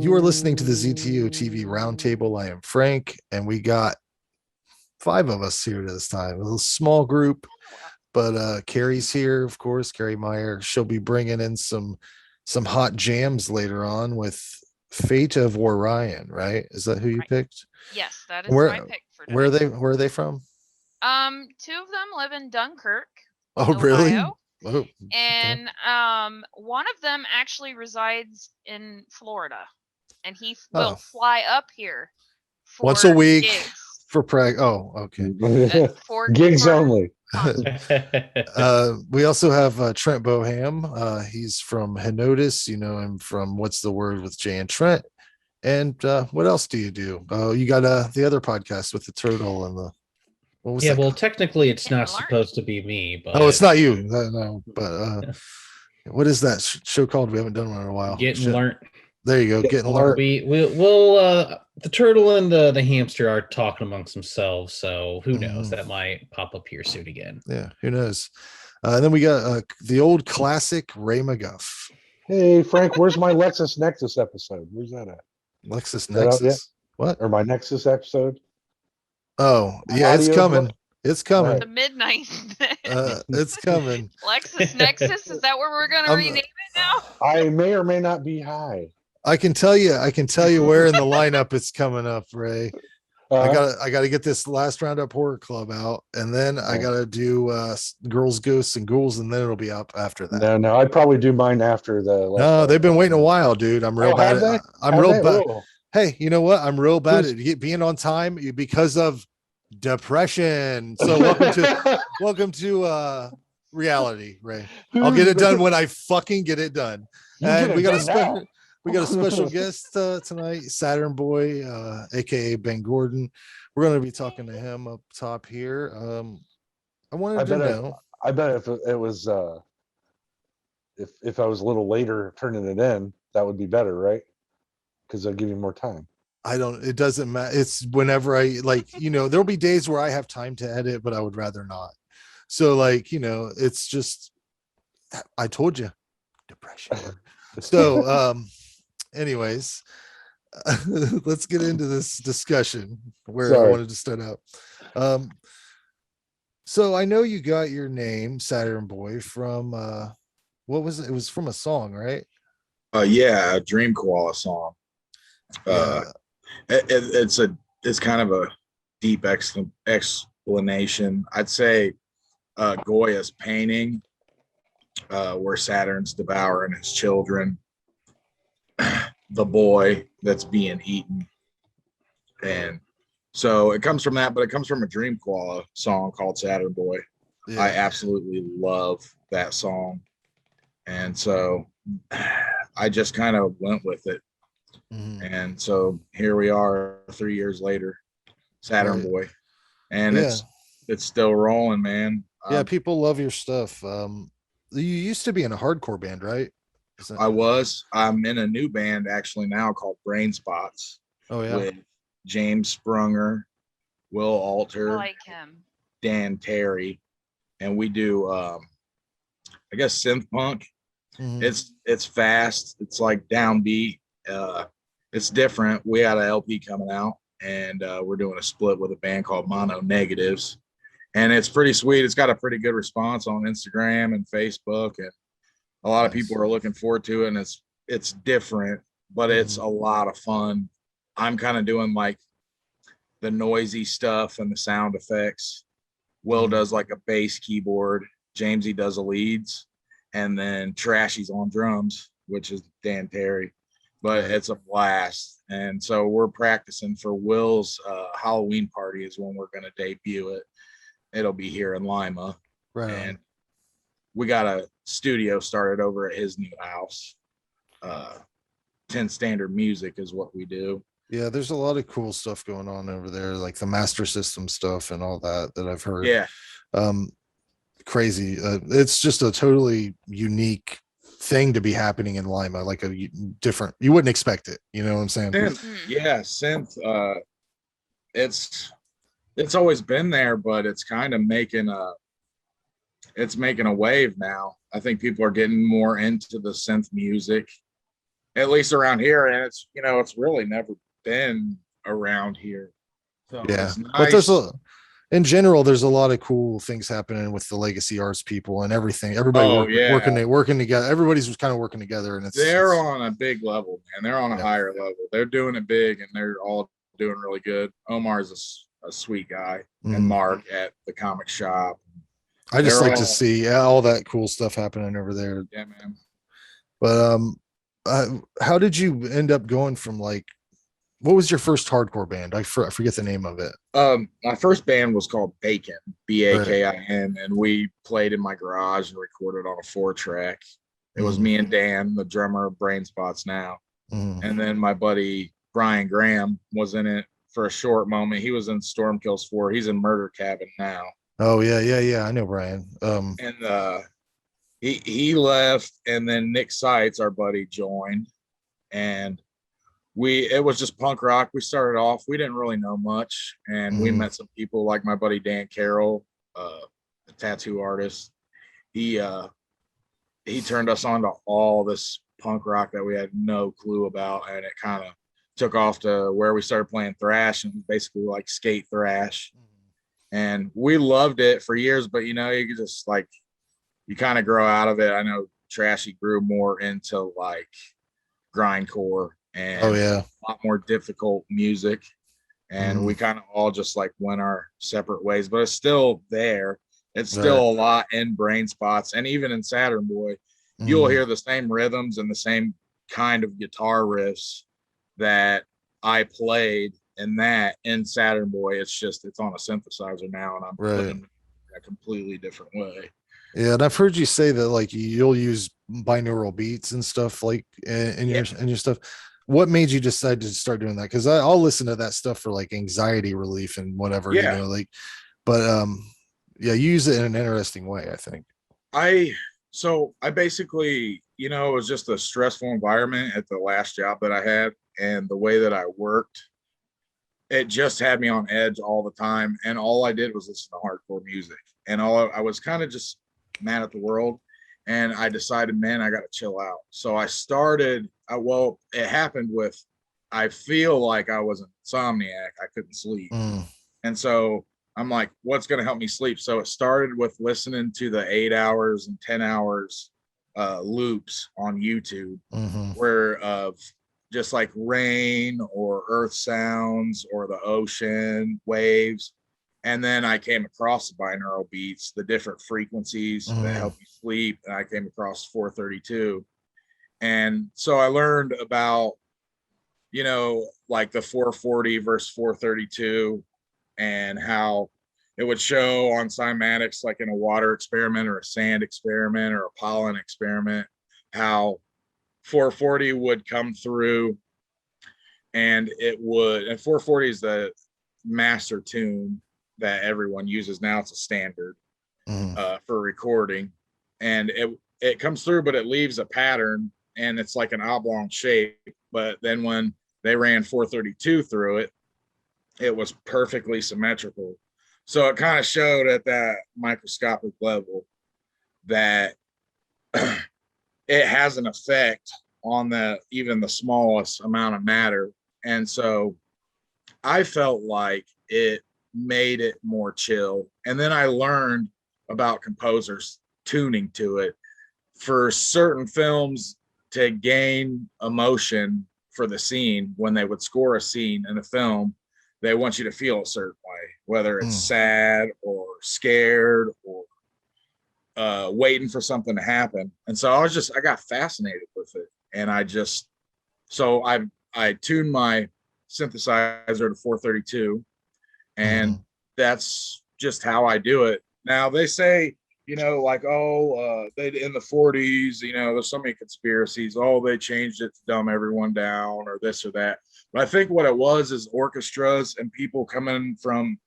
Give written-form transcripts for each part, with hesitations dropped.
You are listening to the ZTOTV Roundtable. I am Frank, and we got 5 of us here this time. A little small group, but Carrie's here, of course. Carrie Meyer. She'll be bringing in some hot jams later on with Fate of Orion. Right? Is that who you picked? Yes, that is my pick for today. Where are they from? 2 of them live in Dunkirk. Oh, really? Ohio. Oh, and one of them actually resides in Florida, and he will fly up here for once a week gigs. For Oh, okay. For gigs only. We also have Trent Boham. He's from Henodus. You know him from What's the Word with Jay and Trent. And what else do you do? You got the other podcast with the turtle and the. Yeah, well, technically it's not supposed to be me, but it's not you. No, but what is that show called? We haven't done one in a while. Gettin Learn't. There you go. Gettin Learn't. We'll the turtle and the hamster are talking amongst themselves, so who knows? That might pop up here soon again. Yeah, who knows? And then we got the old classic Ray McGuff. Hey Frank, where's my Lexus Nexus episode? Where's that at? Lexus Nexus. What? Or my Nexus episode? Oh, yeah, it's coming. It's coming. The Midnight. It's coming. Lexus Nexus. Is that where we're gonna rename it now? I may or may not be high. I can tell you where in the lineup it's coming up, Ray. I gotta get this last Roundup Horror Club out, and then I gotta do Girls, Ghosts, and Ghouls, and then it'll be up after that. No, I'd probably do mine after the. No, they've been waiting a while, dude. I'm real bad at. I'm real bad. Hey, you know what? I'm real bad at being on time because of depression. So welcome to reality, Ray. I'll get it done when I fucking get it done. And we got a special guest tonight, Saturn Boy, aka Ben Gordon. We're going to be talking to him up top here. I wanted to know. I bet if it was if I was a little later turning it in, that would be better, right? Because they'll give you more time. It doesn't matter. It's whenever there'll be days where I have time to edit, but I would rather not. So it's just, I told you, depression. So, anyways, let's get into this discussion where I wanted to start out. So I know you got your name, Saturn Boy, from, what was it? It was from a song, right? Yeah, a Dream Koala song. It's kind of a deep explanation. I'd say Goya's painting, where Saturn's devouring his children, the boy that's being eaten, and so it comes from that. But it comes from a Dream Koala song called Saturn Boy. Yeah. I absolutely love that song, and so I just kind of went with it. And so here we are 3 years later, Saturn Boy, and it's still rolling, man. Yeah, people love your stuff. You used to be in a hardcore band, right? I'm in a new band actually now called Brain Spots. Oh yeah. With James Sprunger, Will Alter, I like him, Dan Terry, and we do I guess synth punk. It's fast, it's like downbeat. It's different. We had an LP coming out, and we're doing a split with a band called Mono Negatives, and it's pretty sweet. It's got a pretty good response on Instagram and Facebook, and a lot of people are looking forward to it. And it's different, but it's a lot of fun. I'm kind of doing like the noisy stuff and the sound effects. Will does like a bass keyboard. Jamesy does the leads, and then Trashy's on drums, which is Dan Terry. But it's a blast. And so we're practicing for Will's Halloween party is when we're going to debut it. It'll be here in Lima. Right. And we got a studio started over at his new house. 10 Standard Music is what we do. Yeah, there's a lot of cool stuff going on over there, like the Master System stuff and all that I've heard. Yeah. Crazy. It's just a totally unique thing to be happening in Lima, like a different, you wouldn't expect it, you know what I'm saying? Synth, it's always been there, but it's kind of making a wave now. I think people are getting more into the synth music, at least around here, and it's it's really never been around here. So Yeah, it's but there's nice. in general, there's a lot of cool things happening with the legacy arts people and everything. Everybody Oh, yeah. working together. Everybody's kind of working together, and They're it's on a big level, man. They're on a Yeah. higher level. They're doing it big, and they're all doing really good. Omar's a sweet guy, and Mhm. Mark at the comic shop. I just They're like to all- see all that cool stuff happening over there. Yeah, man. But how did you end up going from like, what was your first hardcore band? I forget the name of it. My first band was called Bacon, Bakin, and we played in my garage and recorded on a 4-track. It was me and Dan, the drummer of Brain Spots now. Mhm. And then my buddy Brian Graham was in it for a short moment. He was in Storm Kills 4. He's in Murder Cabin now. Oh yeah. I know Brian. And he left, and then Nick Seitz, our buddy, joined, and it was just punk rock. We started off, we didn't really know much, and we met some people like my buddy Dan Carroll, the tattoo artist. He turned us on to all this punk rock that we had no clue about, and it kind of took off to where we started playing thrash, and basically like skate thrash. And we loved it for years, but you could just like, you kind of grow out of it. I know Trashy grew more into like grindcore and yeah. a lot more difficult music. And we kind of all just like went our separate ways, but it's still there. It's still a lot in Brain Spots, and even in Saturn Boy, you'll hear the same rhythms and the same kind of guitar riffs that I played in Saturn Boy. It's just it's on a synthesizer now, and I'm putting it in a completely different way. Yeah, and I've heard you say that like you'll use binaural beats and stuff like in your stuff. What made you decide to start doing that? Because I'll listen to that stuff for like anxiety relief and whatever, like. But yeah, you use it in an interesting way, I think. I basically, it was just a stressful environment at the last job that I had, and the way that I worked, it just had me on edge all the time, and all I did was listen to hardcore music, and I was kind of just mad at the world, and I decided, man, I got to chill out. So I started. It happened with, I feel like I was an insomniac. I couldn't sleep, and so I'm like, what's going to help me sleep? So it started with listening to the 8 hours and 10 hours loops on YouTube, where of just like rain or earth sounds or the ocean waves. And then I came across the binaural beats, the different frequencies that help you sleep. And I came across 432. And so I learned about, like the 440 versus 432, and how it would show on cymatics, like in a water experiment or a sand experiment or a pollen experiment, how 440 would come through, and 440 is the master tune that everyone uses now. It's a standard for recording, and it comes through, but it leaves a pattern, and it's like an oblong shape. But then when they ran 432 through it, it was perfectly symmetrical. So it kind of showed at that microscopic level that it has an effect on even the smallest amount of matter. And so I felt like it made it more chill. And then I learned about composers tuning to it for certain films to gain emotion for the scene. When they would score a scene in a film, they want you to feel a certain way, whether it's sad or scared or waiting for something to happen. And so I got fascinated with it. And I tuned my synthesizer to 432, and that's just how I do it. Now they say, like, they in the 40s, there's so many conspiracies. They changed it to dumb everyone down or this or that. But I think what it was is orchestras and people coming from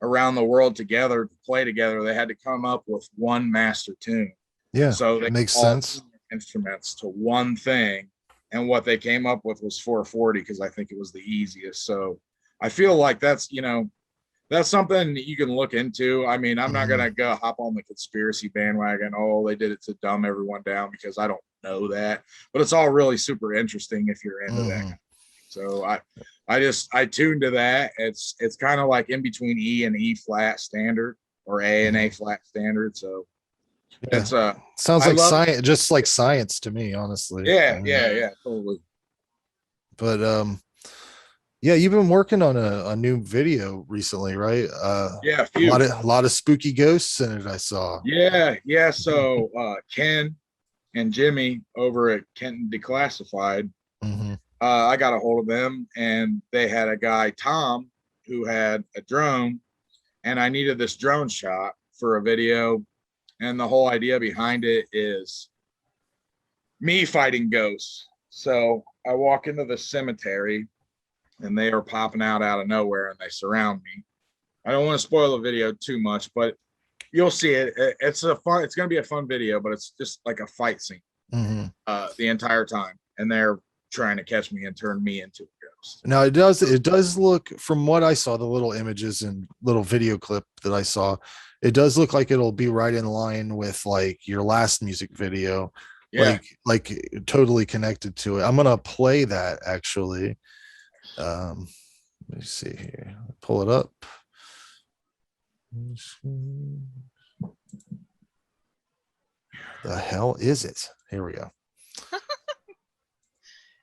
around the world together to play together. They had to come up with one master tune. Yeah, so they makes sense. Instruments to one thing, and what they came up with was 440 because I think it was the easiest. So I feel like that's something that you can look into. I mean, I'm not gonna go hop on the conspiracy bandwagon. They did it to dumb everyone down, because I don't know that, but it's all really super interesting if you're into that. So I tuned to that. It's kind of like in between E and E flat standard, or A and A flat standard. So it's sounds like science, just like science to me, honestly. Yeah, totally. But yeah, you've been working on a new video recently, right? Yeah, a lot of spooky ghosts in it, I saw. Yeah. So Ken and Jimmy over at Kenton Declassified, I got a hold of them, and they had a guy, Tom, who had a drone, and I needed this drone shot for a video. And the whole idea behind it is me fighting ghosts. So I walk into the cemetery, and they are popping out of nowhere, and they surround me. I don't want to spoil the video too much, but you'll see it. It's going to be a fun video, but it's just like a fight scene the entire time. And they're trying to catch me and turn me into a ghost. Now it does look, from what I saw, the little images and little video clip that I saw, it does look like it'll be right in line with like your last music video. Like totally connected to it. I'm gonna play that actually. Let me see here. Pull it up. The hell is it? Here we go.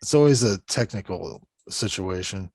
It's always a technical situation.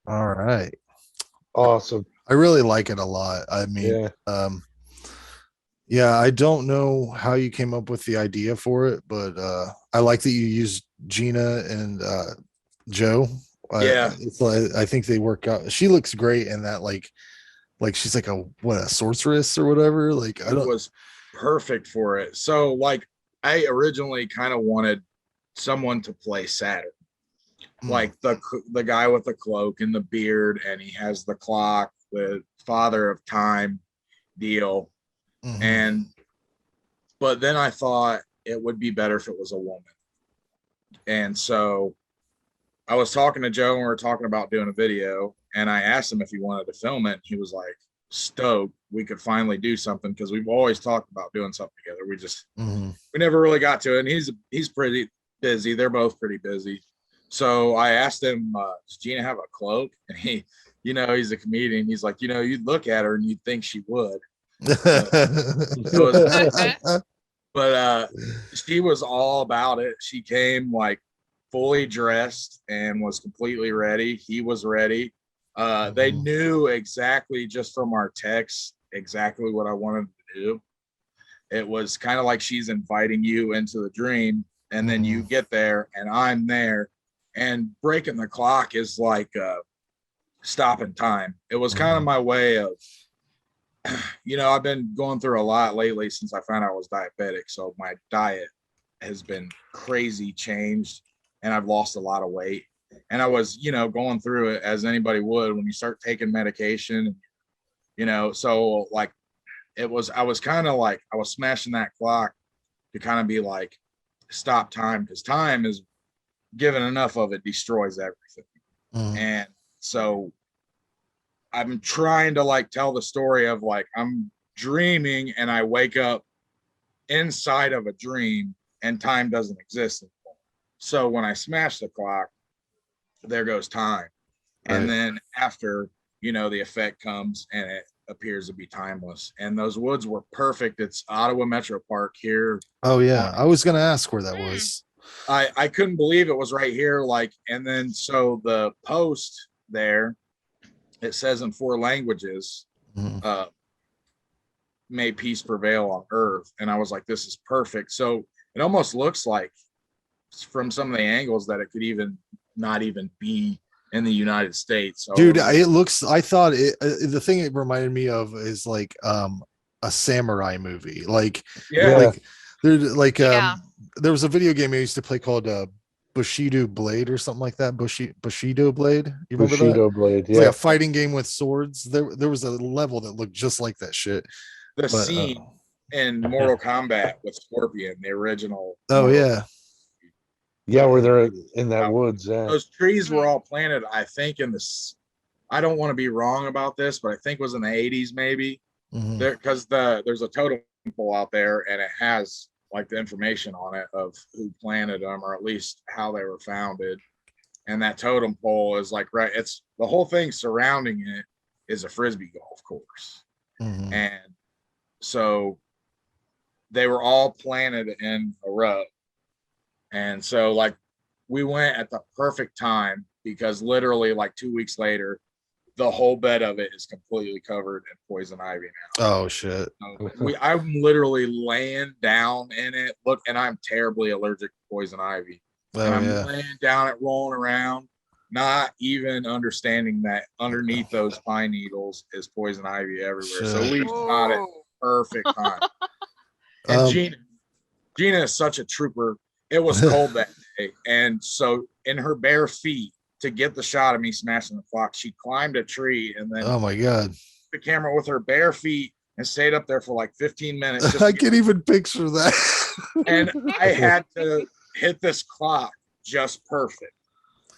All right. Awesome. I really like it a lot. I mean, yeah, I don't know how you came up with the idea for it, but I like that you used Gina and Joe. It's like, I think they work out. She looks great in that, like she's like a sorceress or whatever. Like it was perfect for it. So like I originally kind of wanted someone to play Saturn. Like the guy with the cloak and the beard, and he has the clock, the father of time deal. But then I thought it would be better if it was a woman. And so I was talking to Joe, and we were talking about doing a video, and I asked him if he wanted to film it. He was like stoked we could finally do something, because we've always talked about doing something together. We just we never really got to it. And he's pretty busy. They're both pretty busy. So I asked him, does Gina have a cloak? And he, he's a comedian. He's like, you'd look at her and you'd think she would. But she was all about it. She came like fully dressed and was completely ready. He was ready. They knew exactly just from our texts exactly what I wanted to do. It was kind of like she's inviting you into the dream, and then you get there and I'm there, and breaking the clock is like stopping time. It was kind of my way of, I've been going through a lot lately since I found out I was diabetic. So my diet has been crazy changed, and I've lost a lot of weight. And I was, going through it as anybody would when you start taking medication, so like I was kind of like, I was smashing that clock to kind of be like, stop time, because time is given enough of it destroys everything. And so I'm trying to like tell the story of like, I'm dreaming and I wake up inside of a dream and time doesn't exist anymore. So when I smash the clock, there goes time. And then after, the effect comes and it appears to be timeless. And those woods were perfect. It's Ottawa Metro Park here. Oh yeah, I was gonna ask where that was. I couldn't believe it was right here. Like, and then so the post there, it says in 4 languages, may peace prevail on earth. And I was like, this is perfect. So it almost looks like from some of the angles that it could even not even be in the United States. So dude, it looks, I thought the thing it reminded me of is like a samurai movie. Like, like there's like there was a video game I used to play called Bushido Blade or something like that. Bushido Blade. You remember Bushido that? Blade, It's like a fighting game with swords. There was a level that looked just like that shit. The scene in Mortal Kombat with Scorpion, the original. Yeah, where they're in that woods. Yeah. Those trees were all planted, I think, in this. I don't want to be wrong about this, but I think it was in the 80s, maybe. Because there's a totem pole out there, and it has like the information on it of who planted them, or at least how they were founded. And that totem pole is like it's the whole thing surrounding it is a frisbee golf course, and so they were all planted in a row. And so like we went at the perfect time, because literally like 2 weeks later, the whole bed of it is completely covered in poison ivy now. Oh shit. So I'm literally laying down in it. Look, and I'm terribly allergic to poison ivy. And I'm laying down it, rolling around, not even understanding that underneath those pine needles is poison ivy everywhere. So we got it perfect time. And Gina is such a trooper. It was cold that day. And so in her bare feet, to get the shot of me smashing the clock, she climbed a tree and then the camera with her bare feet and stayed up there for like 15 minutes. I can't even picture that. And I had to hit this clock just perfect.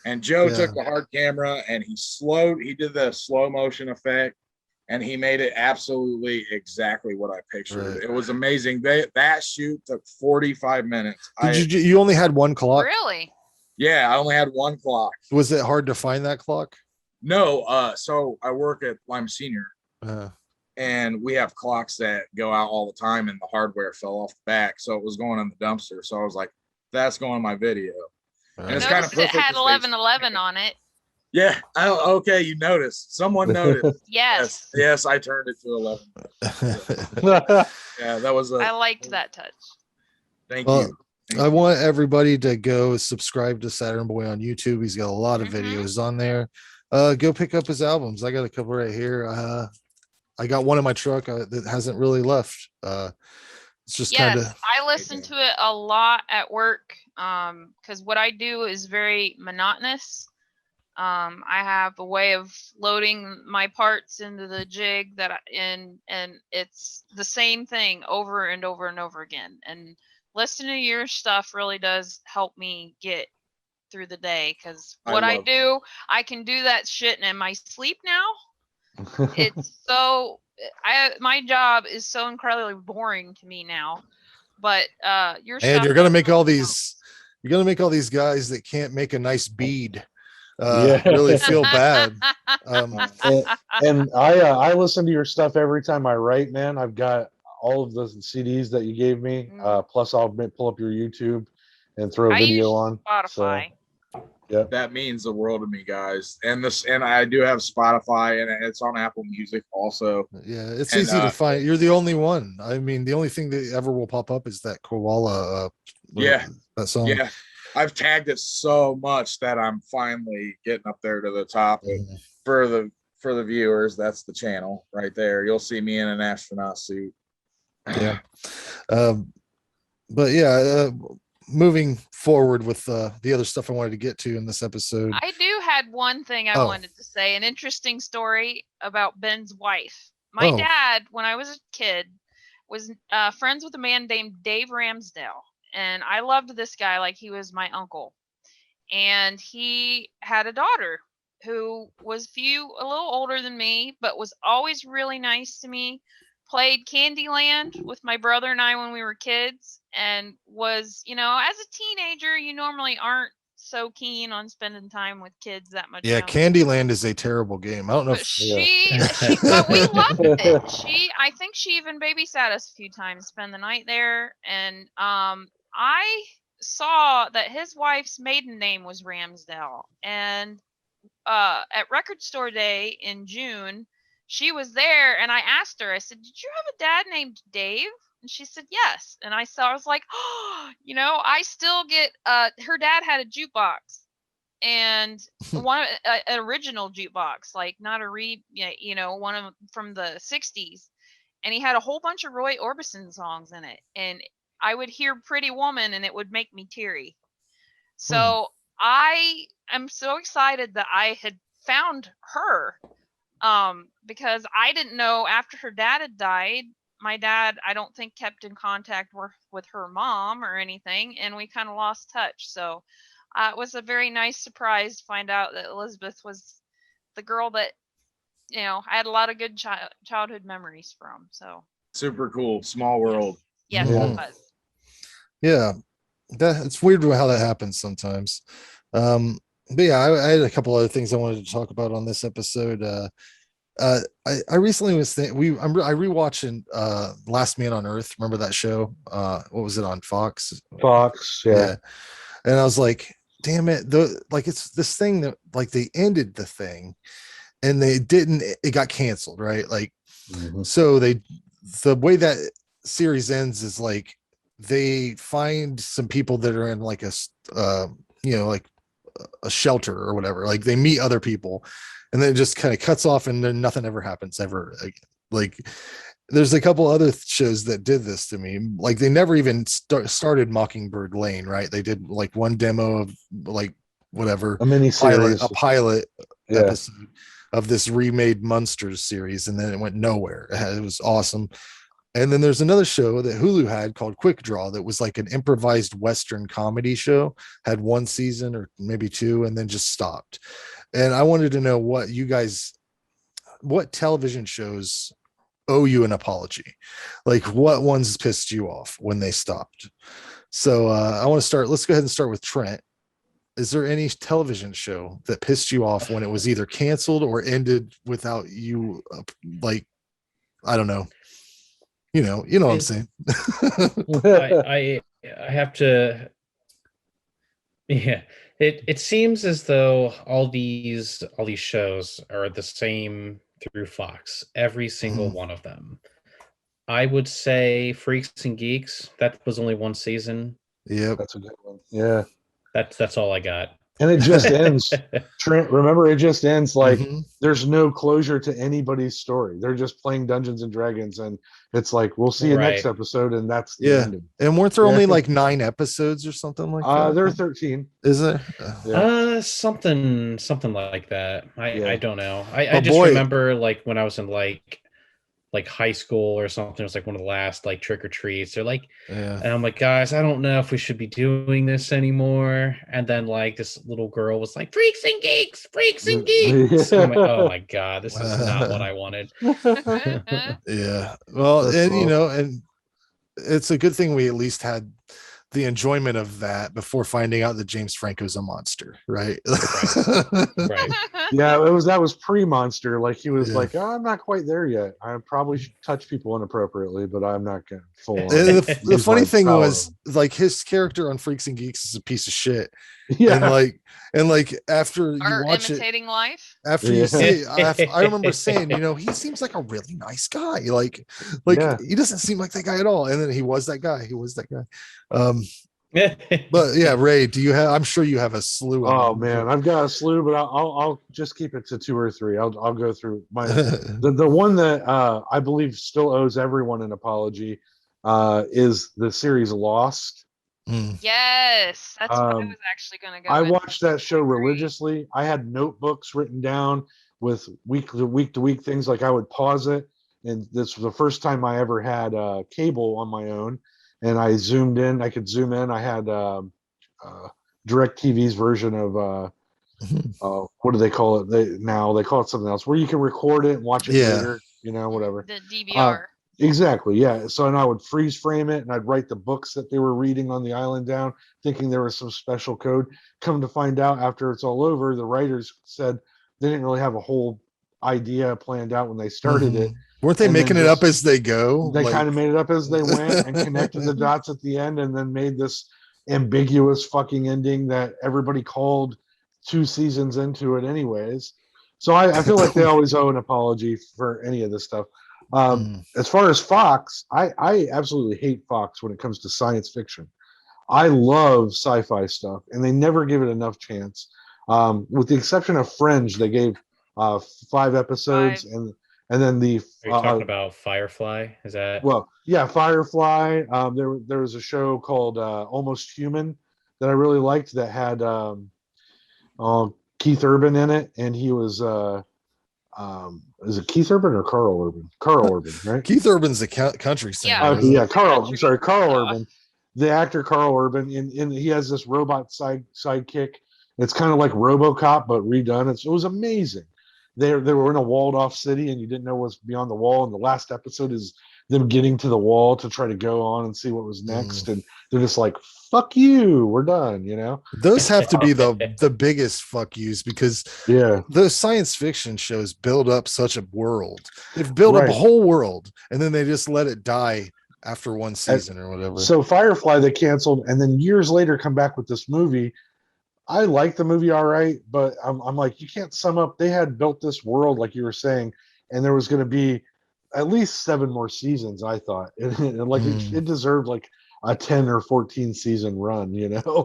And Joe took the hard camera and he did the slow motion effect, and he made it absolutely exactly what I pictured. It was amazing. That shoot took 45 minutes. You only had one clock? Really? Yeah, I only had one clock. Was it hard to find that clock? No. So I work at Lime Senior, and we have clocks that go out all the time, and the hardware fell off the back, so it was going in the dumpster. So I was like, "That's going in my video." And it's kind of perfect. It had 11:11 on it. Yeah. Okay, you noticed. Someone noticed. Yes. Yes, I turned it to 11. Yeah, that was. I liked that touch. Thank you. I want everybody to go subscribe to Saturn Boy on YouTube. He's got a lot of videos on there. Go pick up his albums. I got a couple right here. I got one in my truck that hasn't really left. It's just kind of. I listen to it a lot at work because what I do is very monotonous. I have a way of loading my parts into the jig and it's the same thing over and over and over again. And listening to your stuff really does help me get through the day, because what I do, I can do that shit in my sleep now. It's so my job is so incredibly boring to me now. But your stuff, and you're gonna make all these guys that can't make a nice bead really feel bad. And I listen to your stuff every time I write, man. I've got all of the CDs that you gave me. Plus I'll pull up your YouTube and throw a video on. Spotify. So, Yep. That means the world to me, guys. And I do have Spotify, and it's on Apple Music also. Yeah, it's And, easy to find. You're the only one. I mean, the only thing that ever will pop up is that koala. Yeah. That song. Yeah, I've tagged it so much that I'm finally getting up there to the top. Mhm. For the viewers, that's the channel right there. You'll see me in an astronaut suit. Yeah. But yeah, moving forward with the other stuff I wanted to get to in this episode. I do had one thing I Oh. wanted to say, an interesting story about Ben's wife. My Oh. dad, when I was a kid, was friends with a man named Dave Ramsdale. And I loved this guy like he was my uncle. And he had a daughter who was a little older than me, but was always really nice to me. Played Candyland with my brother and I when we were kids, and was, as a teenager, you normally aren't so keen on spending time with kids that much. Yeah, Candyland is a terrible game. I don't know But if but we loved it. I think she even babysat us a few times, spend the night there. And I saw that his wife's maiden name was Ramsdale. And at Record Store Day in June, she was there, and I asked her, I said, "Did you have a dad named Dave?" And she said, "Yes." And I was like, oh, I still get, her dad had a jukebox, and an original jukebox, like not a one of from the 60s. And he had a whole bunch of Roy Orbison songs in it. And I would hear Pretty Woman and it would make me teary. So I am so excited that I had found her, because I didn't know after her dad had died. My dad, I don't think, kept in contact with her mom or anything, and we kind of lost touch. So it was a very nice surprise to find out that Elizabeth was the girl that, I had a lot of good childhood memories from. So Super cool. Small world. Yes, Yeah. it was. Yeah, it's weird how that happens sometimes. But yeah, I had a couple other things I wanted to talk about on this episode. I recently was I rewatching Last Man on Earth. Remember that show? What was it on Fox? Fox, yeah. And I was like, damn it, it's this thing that like they ended the thing and it got canceled, right? Like, so the way that series ends is like they find some people that are in like a like a shelter or whatever. Like they meet other people, and then it just kind of cuts off, and then nothing ever happens ever. Like there's a couple other shows that did this to me. Like they never even started Mockingbird Lane, right? They did like one demo of like whatever a mini series, a pilot episode of this remade Munsters series, and then it went nowhere. It was awesome. And then there's another show that Hulu had called Quick Draw that was like an improvised Western comedy show, had one season or maybe two, and then just stopped. And I wanted to know what television shows owe you an apology? Like what ones pissed you off when they stopped? So I want to start. Let's go ahead and start with Trent. Is there any television show that pissed you off when it was either canceled or ended without you, like, I don't know. You know what I'm saying? I have to. Yeah, it seems as though all these shows are the same through Fox. Every single one of them. I would say Freaks and Geeks. That was only one season. Yep, that's a good one. Yeah, that's all I got. And it just ends. Trent, remember, it just ends like there's no closure to anybody's story. They're just playing Dungeons and Dragons, and it's like we'll see you next episode, and that's the ending. And weren't there only like 9 episodes or something like that? There are 13. Is there? Something like that. I don't know. I just remember like when I was in like high school or something. It was like one of the last like trick or treats. They're like, and I'm like, guys, I don't know if we should be doing this anymore. And then like this little girl was like, Freaks and Geeks. I'm like, oh my god, this is not what I wanted. Yeah. Well, that's and cool. And it's a good thing we at least had the enjoyment of that before finding out that James Franco's a monster, right? Right. Yeah, that was pre-monster. Like he was like, oh, I'm not quite there yet. I probably should touch people inappropriately, but I'm not gonna full on. The funny thing was, like, his character on Freaks and Geeks is a piece of shit. Yeah, and like after you watch imitating life. after you see it, I remember saying, he seems like a really nice guy. Like he doesn't seem like that guy at all. And then he was that guy. But yeah, Ray, I'm sure you have a slew of Oh man, I've got a slew, but I'll just keep it to 2 or 3. I'll go through my the one that I believe still owes everyone an apology is the series Lost. Yes, that's what I was actually going to go. I watched that show religiously. I had notebooks written down with week to week things. Like I would pause it, and this was the first time I ever had cable on my own, and I zoomed in. I could zoom in. I had DirecTV's version of what do they call it? They call it something else, where you can record it and watch it later. Whatever. The DVR. Exactly, yeah. So, and I would freeze frame it, and I'd write the books that they were reading on the island down, thinking there was some special code. Come to find out, after it's all over, the writers said they didn't really have a whole idea planned out when they started it. Weren't they making it up as they go? They kind of made it up as they went and connected the dots at the end, and then made this ambiguous fucking ending that everybody called 2 seasons into it anyways. So I feel like they always owe an apology for any of this stuff. As far as Fox, I absolutely hate Fox when it comes to science fiction. I love sci-fi stuff, and they never give it enough chance. With the exception of Fringe, they gave 5 episodes, and then the. Are you talking about Firefly? Is that? Well, yeah, Firefly. There was a show called Almost Human that I really liked that had Keith Urban in it, and he was. Is it Keith Urban or Carl Urban? Carl Urban, right? Keith Urban's a country singer. Yeah, Carl. I'm sorry, Carl Urban. The actor Carl Urban, and he has this robot sidekick. It's kind of like RoboCop, but redone. It was amazing. They were in a walled off city, and you didn't know what's beyond the wall. And the last episode is them getting to the wall to try to go on and see what was next. And they're just like, fuck you, we're done, Those have to be the biggest fuck yous, because those science fiction shows build up such a world. They've built up a whole world, and then they just let it die after one season or whatever. So Firefly they canceled, and then years later come back with this movie. I like the movie all right, but I'm like, you can't sum up. They had built this world, like you were saying, and there was going to be at least 7 more seasons, I thought. And like it deserved like a 10 or 14 season run,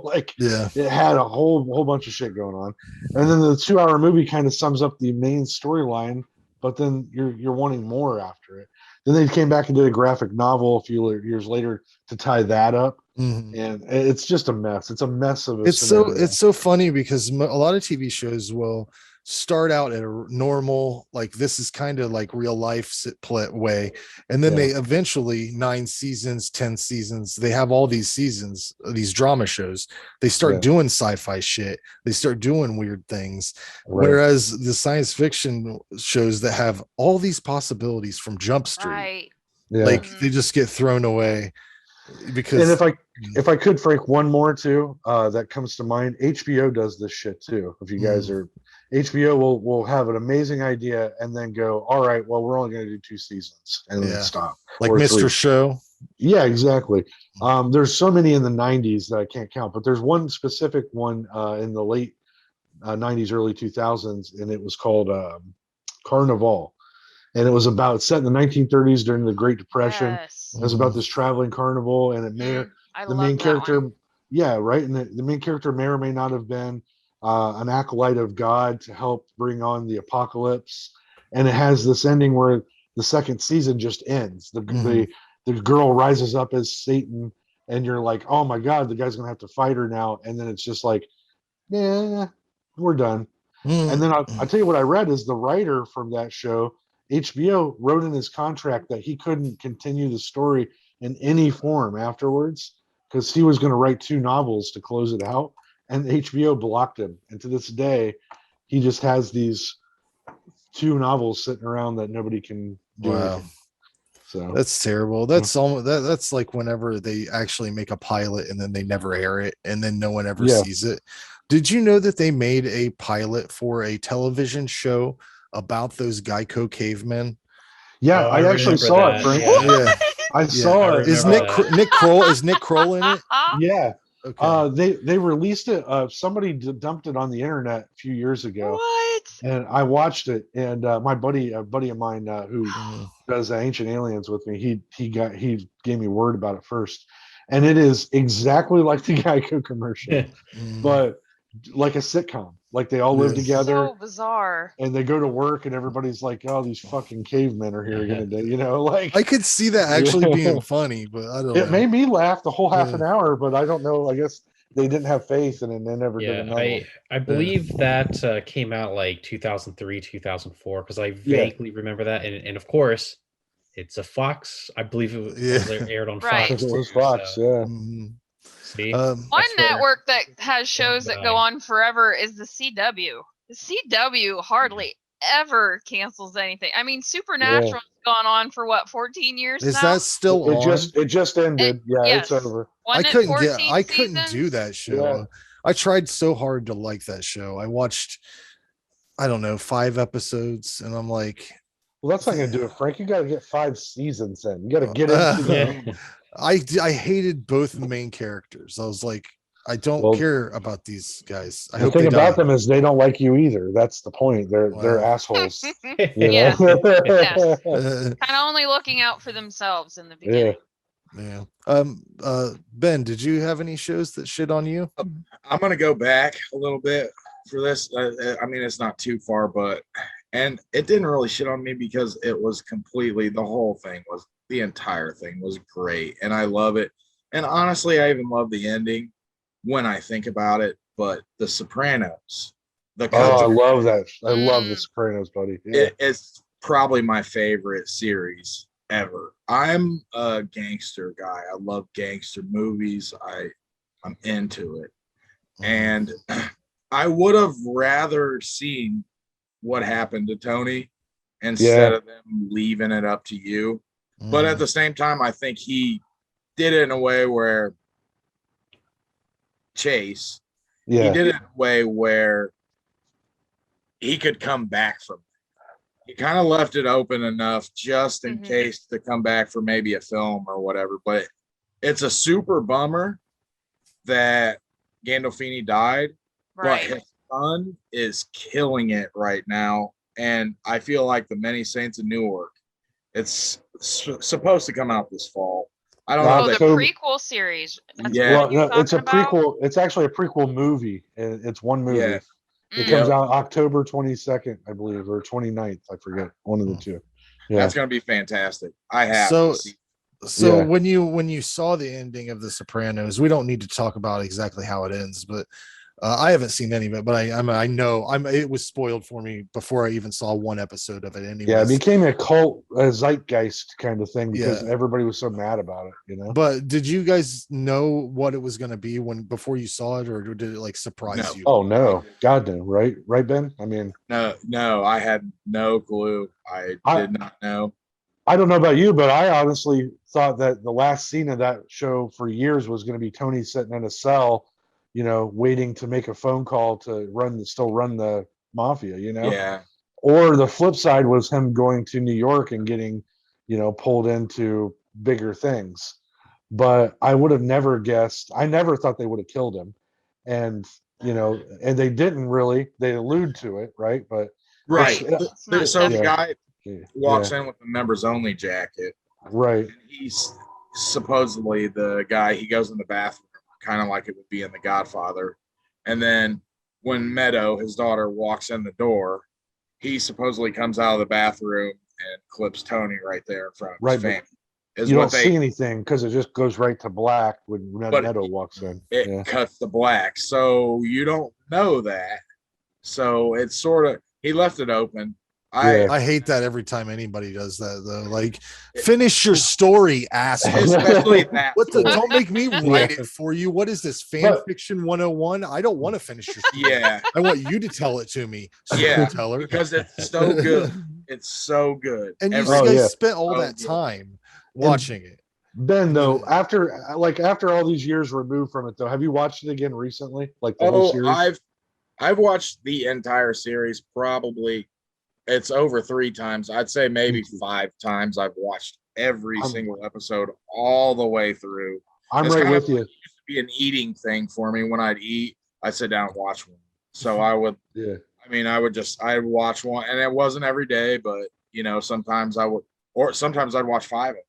like it had a whole bunch of shit going on. And then the 2-hour movie kind of sums up the main storyline, but then you're wanting more after it. Then they came back and did a graphic novel a few years later to tie that up. And it's just a mess. It's a mess of it's so funny, because a lot of TV shows will start out at a normal, like, this is kind of like real life way, and then they eventually 9 seasons, 10 seasons, they have all these seasons, these drama shows, they start doing sci-fi shit, they start doing weird things, whereas the science fiction shows that have all these possibilities from Jump Street, like they just get thrown away. Because, and if I could, Frank, one more too that comes to mind. HBO does this shit too. If you guys are, HBO will have an amazing idea and then go, all right, well, we're only going to do 2 seasons and then stop. Like Mr. 3. Show. Yeah, exactly. There's so many in the 90s that I can't count, but there's one specific one in the late 90s, early 2000s, and it was called Carnival. And it was set in the 1930s during the Great Depression. It was about this traveling carnival, and the main character, and the main character may or may not have been an acolyte of God to help bring on the apocalypse. And it has this ending where the second season just ends. The girl rises up as Satan, and you're like, oh my God, the guy's gonna have to fight her now. And then it's just like, yeah, we're done. And then I'll tell you what I read is the writer from that show, HBO wrote in his contract that he couldn't continue the story in any form afterwards, because he was going to write 2 novels to close it out, and HBO blocked him. And to this day, he just has these 2 novels sitting around that nobody can do. Wow. So that's terrible. That's almost that's like whenever they actually make a pilot and then they never air it, and then no one ever sees it. Did you know that they made a pilot for a television show about those Geico cavemen? Yeah, Oh, I actually saw it, Frank. Yeah. I saw it. Is Nick Kroll in it? Yeah. Okay. They released it. Somebody dumped it on the internet a few years ago. What? And I watched it. And my buddy, a buddy of mine who does Ancient Aliens with me, he gave me word about it first. And it is exactly like the Geico commercial, but like a sitcom. Like they all live together. So bizarre. And they go to work, and everybody's like, "Oh, these fucking cavemen are here again today." You know, like I could see that actually being funny, but I don't know. It made me laugh the whole half an hour, but I don't know. I guess they didn't have faith, and they never did another one. I believe that came out like 2003, 2004, because I vaguely remember that, and of course, it's a Fox. I believe it was aired on Fox. It was Fox, yeah. See, one network that has shows that go on forever is the CW. The CW hardly ever cancels anything. I mean, Supernatural's gone on for what, 14 years now? Is that still on? It just ended. It's over. I couldn't do that show. Yeah. I tried so hard to like that show. I watched, I don't know, 5 episodes, and I'm like, well, that's not gonna do it, Frank. You got to get 5 seasons in. You got to get into I hated both the main characters. I was like, I don't care about these guys. I hope the thing about them is they don't like you either. That's the point. They're assholes. Kind of only looking out for themselves in the beginning. Yeah. Ben, did you have any shows that shit on you? I'm gonna go back a little bit for this. I mean, it's not too far, but and it didn't really shit on me because it was completely the entire thing was great, and I love it. And honestly, I even love the ending when I think about it. But The Sopranos, I love that. I love The Sopranos, buddy. Yeah. It's probably my favorite series ever. I'm a gangster guy. I love gangster movies. I'm into it, and I would have rather seen what happened to Tony instead of them leaving it up to you. But at the same time, I think he did it in a way where Chase, he did it in a way where he could come back from it. He kind of left it open enough just in case to come back for maybe a film or whatever. But it's a super bummer that Gandolfini died. Right. But his son is killing it right now. And I feel like The Many Saints of Newark, it's supposed to come out this fall. I don't know. The prequel series. It's a prequel. It's actually a prequel movie. It's one movie. Yeah. It comes out October 22nd, I believe, or 29th. I forget. One of the two. Yeah. That's going to be fantastic. I have to see. So when you saw the ending of The Sopranos, we don't need to talk about exactly how it ends, but I haven't seen any of it, but I know it was spoiled for me before I even saw one episode of it. Anyway, it became a cult, zeitgeist kind of thing because everybody was so mad about it, you know. But did you guys know what it was going to be before you saw it, or did it like surprise you? Oh no, God no, right, Ben? I mean, no, I had no clue. I did not know. I don't know about you, but I honestly thought that the last scene of that show for years was going to be Tony sitting in a cell, you know, waiting to make a phone call to still run the mafia, you know? Yeah. Or the flip side was him going to New York and getting, you know, pulled into bigger things. But I would have never guessed. I never thought they would have killed him. And, you know, and they didn't really. They allude to it, right? But right. So the guy walks in with the members only jacket. Right. And he's supposedly the guy. He goes in the bathroom, kind of like it would be in The Godfather. And then when Meadow, his daughter, walks in the door, he supposedly comes out of the bathroom and clips Tony right there in front of his family. You don't see anything because it just goes right to black when Meadow walks in. It cuts to black. So you don't know that. So it's sort of, he left it open. I hate that every time anybody does that though. Like, finish your story, asshole. Especially that. Don't make me write it for you. What is this, fan fiction 101? I don't want to finish your story. Yeah. I want you to tell it to me. Storyteller. Because it's so good. It's so good. And you guys spent all that time watching it. Ben, though, after all these years removed from it, though, have you watched it again recently? Like the whole series? I've watched the entire series probably. It's over 3 times. I'd say maybe 5 times. I've watched every single episode all the way through. I'm right with you. It used to be an eating thing for me. When I'd eat, I'd sit down and watch one. So I would, I'd watch one, and it wasn't every day, but sometimes I would, or sometimes I'd watch 5 of them.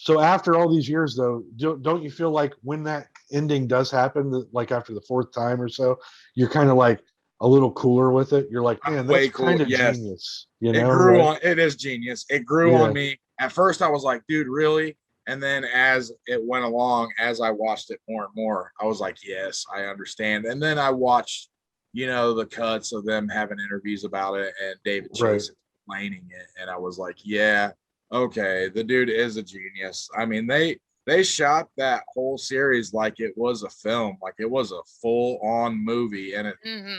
So after all these years, though, don't you feel like when that ending does happen, like after the 4th time or so, you're kind of like a little cooler with it? You're like, man, that's kind of genius. It grew on. It is genius. It grew on me. At first, I was like, dude, really? And then as it went along, as I watched it more and more, I was like, yes, I understand. And then I watched, the cuts of them having interviews about it and David Chase explaining it, and I was like, yeah, okay, the dude is a genius. I mean, they shot that whole series like it was a film, like it was a full-on movie, and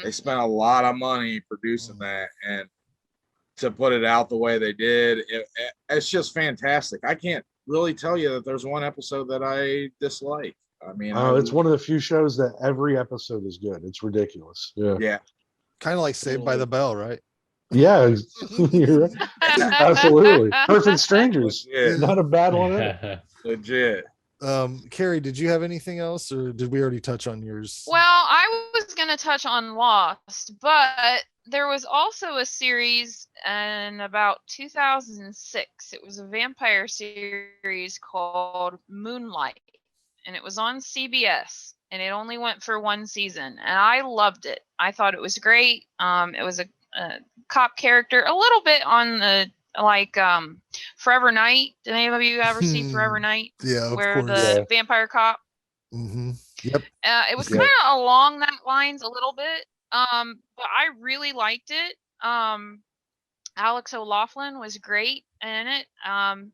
they spent a lot of money producing that, and to put it out the way they did, it's just fantastic. I can't really tell you that there's one episode that I dislike. I mean, it's one of the few shows that every episode is good. It's ridiculous. Yeah. Kind of like Saved by the Bell, right? Yeah, you're right. Absolutely. Perfect Strangers. Not a bad one. Legit. Carrie, did you have anything else, or did we already touch on yours? Well, I was going to touch on Lost, but there was also a series in about 2006. It was a vampire series called Moonlight, and it was on CBS, and it only went for 1 season, and I loved it. I thought it was great. It was a cop character, a little bit on the Forever Night. Did any of you ever see Forever Night? Yeah, of where course. The vampire cop. Yep. It was kind of along that lines a little bit. But I really liked it. Alex O'Loughlin was great in it. And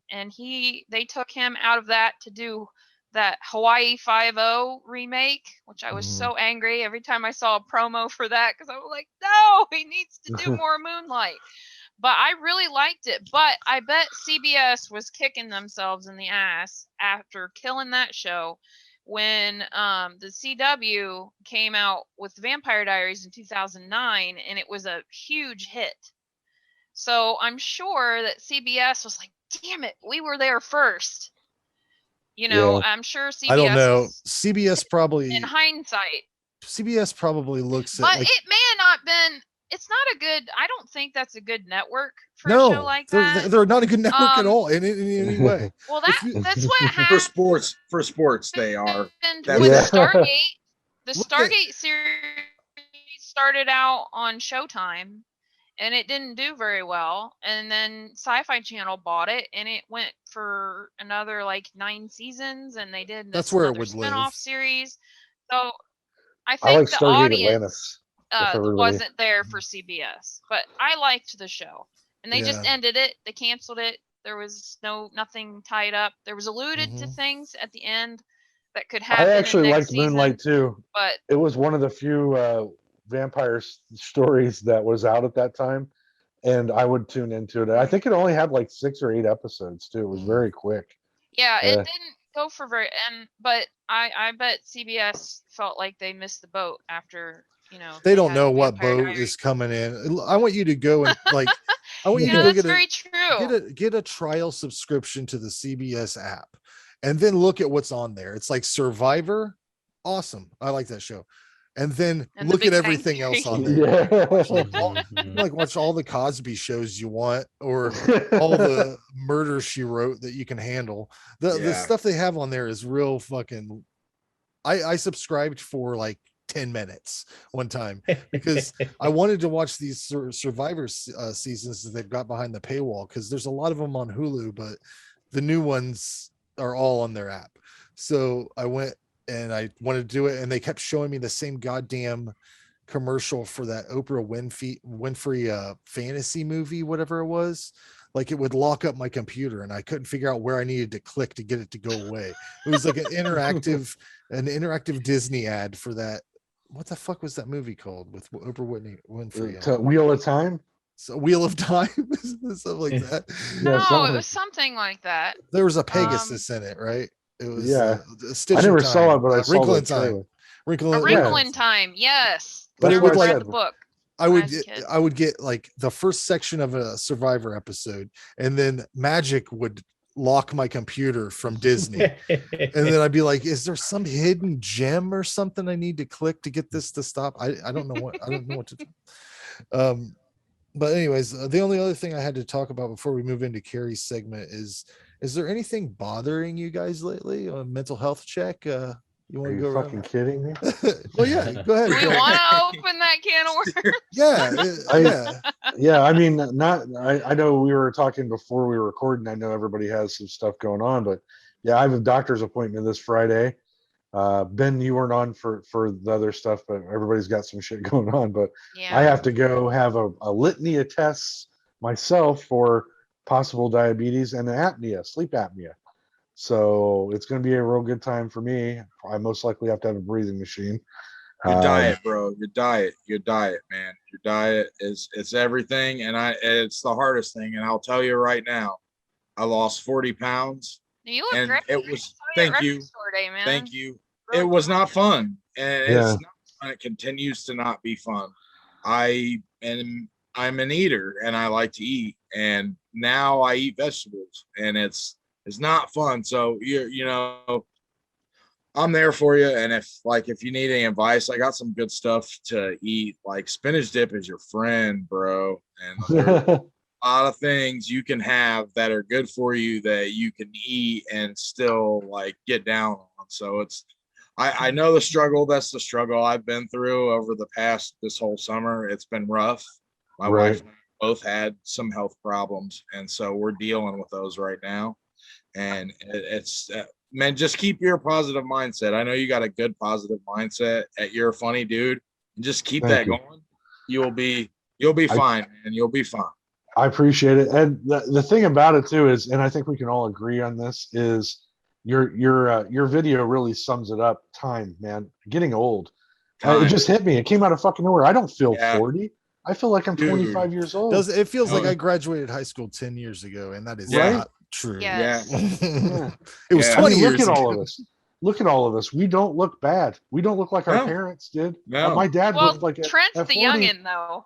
they took him out of that to do that Hawaii 5-0 remake, which I was so angry every time I saw a promo for that, because I was like, no, he needs to do more Moonlight. But I really liked it. But I bet CBS was kicking themselves in the ass after killing that show when the CW came out with Vampire Diaries in 2009, and it was a huge hit. So I'm sure that CBS was like, damn it, we were there first. I'm sure CBS. I don't know. CBS probably, in hindsight, CBS probably looks at. But it may have not been. It's not a good. I don't think that's a good network for a show like that. They're not a good network at all in any way. Well, that's what happened for sports. They are. With the Stargate series started out on Showtime, and it didn't do very well. And then Sci-Fi Channel bought it, and it went for another 9 seasons. And they did that's where it would spin-off series. So I I like think the Stargate audience wasn't there for CBS, but I liked the show, and they just ended it. They canceled it. There was nothing tied up. There was alluded to things at the end that could happen. I actually liked season, Moonlight too, but it was one of the few vampire stories that was out at that time, and I would tune into it. I think it only had 6 or 8 episodes too. It was very quick. Yeah, it didn't go for but I bet CBS felt like they missed the boat after. They don't know what boat is coming in. I want you to go and I want you to go get a trial subscription to the CBS app, and then look at what's on there. It's like Survivor, awesome. I like that show. And then look at everything else on there. Watch all the Cosby shows you want, or all the Murder, She Wrote that you can handle. The stuff they have on there is real fucking. I subscribed for 10 minutes one time because I wanted to watch these Survivor seasons that they've got behind the paywall, because there's a lot of them on Hulu, but the new ones are all on their app. So I went and I wanted to do it, and they kept showing me the same goddamn commercial for that Oprah Winfrey fantasy movie, whatever it was. It would lock up my computer, and I couldn't figure out where I needed to click to get it to go away. It was like an interactive Disney ad for that. What the fuck was that movie called with Oprah Winfrey? Wheel of Time. Wheel of Time, something like that. No, something. it was something like that. There was a Pegasus in it, right? It was I never saw it, but I saw Wrinkle the in Time. trailer. A Wrinkle in Time, yes. But it would like the book. I would get like the first section of a Survivor episode, and then magic would lock my computer from Disney. And then I'd be like, is there some hidden gem or something I need to click to get this to stop? I don't know what to do. But anyways, the only other thing I had to talk about before we move into Carrie's segment is there anything bothering you guys lately? A mental health check? You want to go fucking kidding me? Well, yeah, go ahead. Do we want to open that can of worms? Yeah. I mean, I know we were talking before we were recording. I know everybody has some stuff going on, but yeah, I have a doctor's appointment this Friday. Ben, you weren't on for the other stuff, but everybody's got some shit going on. But I have to go have a litany of tests myself for possible diabetes and sleep apnea. So it's going to be a real good time for me. I most likely have to have a breathing machine. Your diet, bro. Your diet, man. Your diet it's everything, and it's the hardest thing. And I'll tell you right now, I lost 40 pounds. You look great. It was thank you. Man. Thank you. It was not fun. And it's not fun. It continues to not be fun. I'm an eater and I like to eat. And now I eat vegetables and it's not fun. So you know, I'm there for you. And if you need any advice, I got some good stuff to eat. Like spinach dip is your friend, bro. And a lot of things you can have that are good for you that you can eat and still like get down on. So I know the struggle. That's the struggle I've been through over this whole summer. It's been rough. My wife and I both had some health problems. And so we're dealing with those right now. And it's man, just keep your positive mindset. I know you got a good positive mindset. You're a funny dude. And just keep that going. You'll be fine, man. You'll be fine. I appreciate it. And the thing about it too is, and I think we can all agree on this, is your video really sums it up. Time, man. Getting old. It just hit me. It came out of fucking nowhere. I don't feel 40. I feel like I'm 25 years old. It feels like I graduated high school 10 years ago, and that is not true. Yes. Yeah. It was 20 years ago. Look at all of us. We don't look bad. We don't look like our parents did. No. My dad looked like Trent's the 40, youngin' though.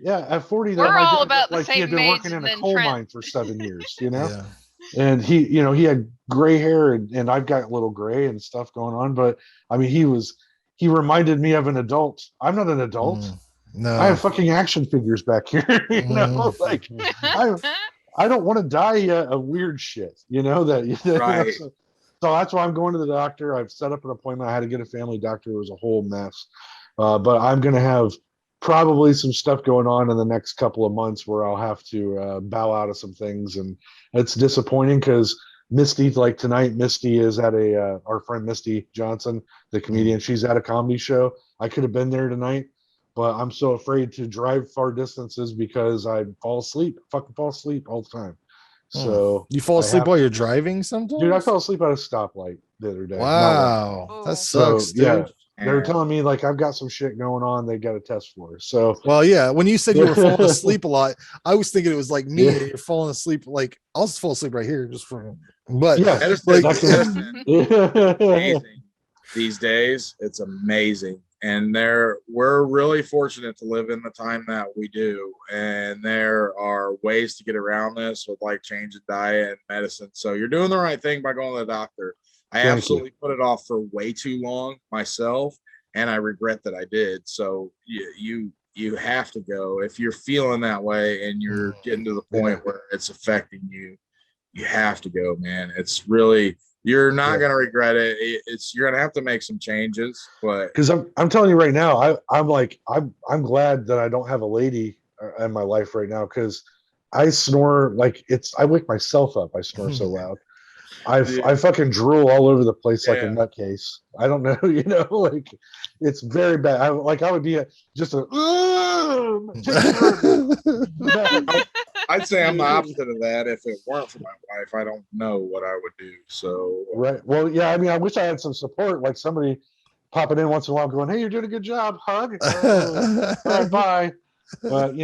Yeah, at 40, we're all about the like same he had been age. working in a coal mine for 7 years, you know. Yeah. And he had gray hair, and I've got a little gray and stuff going on. But I mean, he reminded me of an adult. I'm not an adult. No, I have fucking action figures back here. You know, like I don't want to die of weird shit. You know that. Right. So that's why I'm going to the doctor. I've set up an appointment. I had to get a family doctor. It was a whole mess. But I'm going to have probably some stuff going on in the next couple of months where I'll have to bow out of some things, and it's disappointing because Misty, like tonight, Misty is at our friend Misty Johnson, the comedian. She's at a comedy show. I could have been there tonight, but I'm so afraid to drive far distances because I fucking fall asleep all the time. So you fall asleep while you're driving sometimes? Dude, I fell asleep at a stoplight the other day. Wow, that sucks, dude. Yeah. They were telling me like I've got some shit going on. They got a test for. So when you said you were falling asleep a lot, I was thinking it was like me. You're falling asleep. Like I'll just fall asleep right here, just for. But amazing. These days, it's amazing, and we're really fortunate to live in the time that we do. And there are ways to get around this with like change in diet and medicine. So you're doing the right thing by going to the doctor. I absolutely put it off for way too long myself, and I regret that I did. So you have to go if you're feeling that way and you're getting to the point where it's affecting you. You have to go, man. It's really, you're not going to regret it. You're going to have to make some changes, but because I'm telling you right now, I'm glad that I don't have a lady in my life right now, because I snore I wake myself up. I snore so loud. I fucking drool all over the place like a nutcase. I don't know, like it's very bad. I would be I'd say I'm the opposite of that. If it weren't for my wife, I don't know what I would do. So right. Well, yeah. I mean, I wish I had some support, like somebody popping in once in a while, going, "Hey, you're doing a good job. Hug. All right, bye." But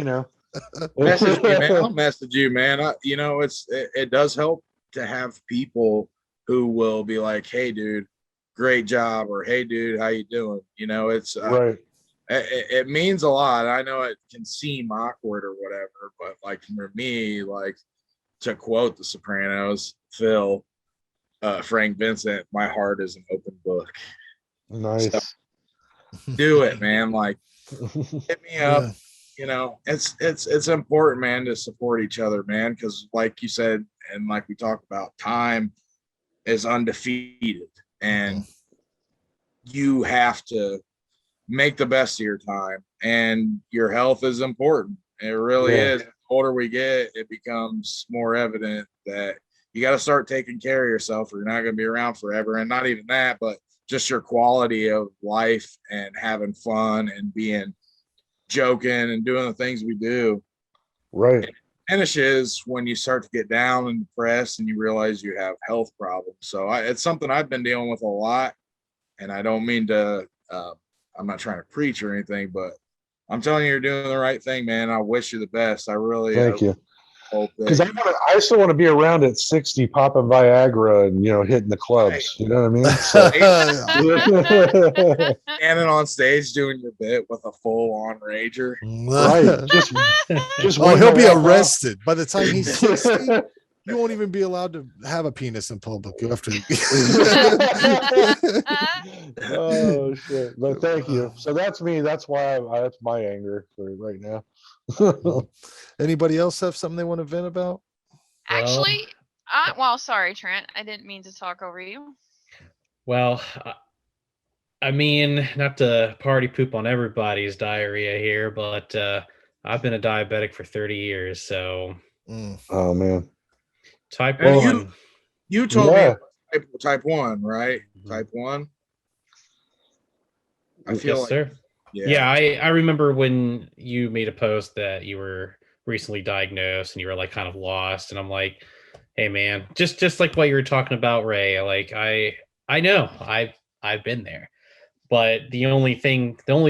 Message me, man. I'll message you, man. It does help to have people who will be like, "Hey, dude, great job," or "Hey, dude, how you doing?" It's Right. It means a lot. I know it can seem awkward or whatever, but like for me, like to quote The Sopranos, Phil, Frank Vincent, my heart is an open book. Nice. So, do it, man. Like, hit me up. Yeah. It's important, man, to support each other, man, because like you said, and like we talked about, time is undefeated, and you have to make the best of your time, and your health is important. It really is. The older we get, it becomes more evident that you got to start taking care of yourself, or you're not going to be around forever. And not even that, but just your quality of life and having fun and being joking and doing the things we do. Right. Finishes when you start to get down and depressed and you realize you have health problems. So it's something I've been dealing with a lot, and I don't mean to, I'm not trying to preach or anything, but I'm telling you, you're doing the right thing, man. I wish you the best. I really thank you. Because I still want to be around at 60, popping Viagra and hitting the clubs. Right. You know what I mean? Standing on stage doing your bit with a full-on rager. Right. Just he'll be arrested by the time he's 60. You won't even be allowed to have a penis in public after. Oh shit! But thank you. So that's me. That's why that's my anger for right now. Anybody else have something they want to vent about? Actually, sorry, Trent. I didn't mean to talk over you. Well, I mean, not to party poop on everybody's diarrhea here, but I've been a diabetic for 30 years, so. Oh man. Type 1. You told me type 1, right? Type 1. I feel yes, sir. Yeah, I remember when you made a post that you were recently diagnosed and you were like kind of lost, and I'm like, hey man, just like what you were talking about, Ray, like I know I've been there. But the only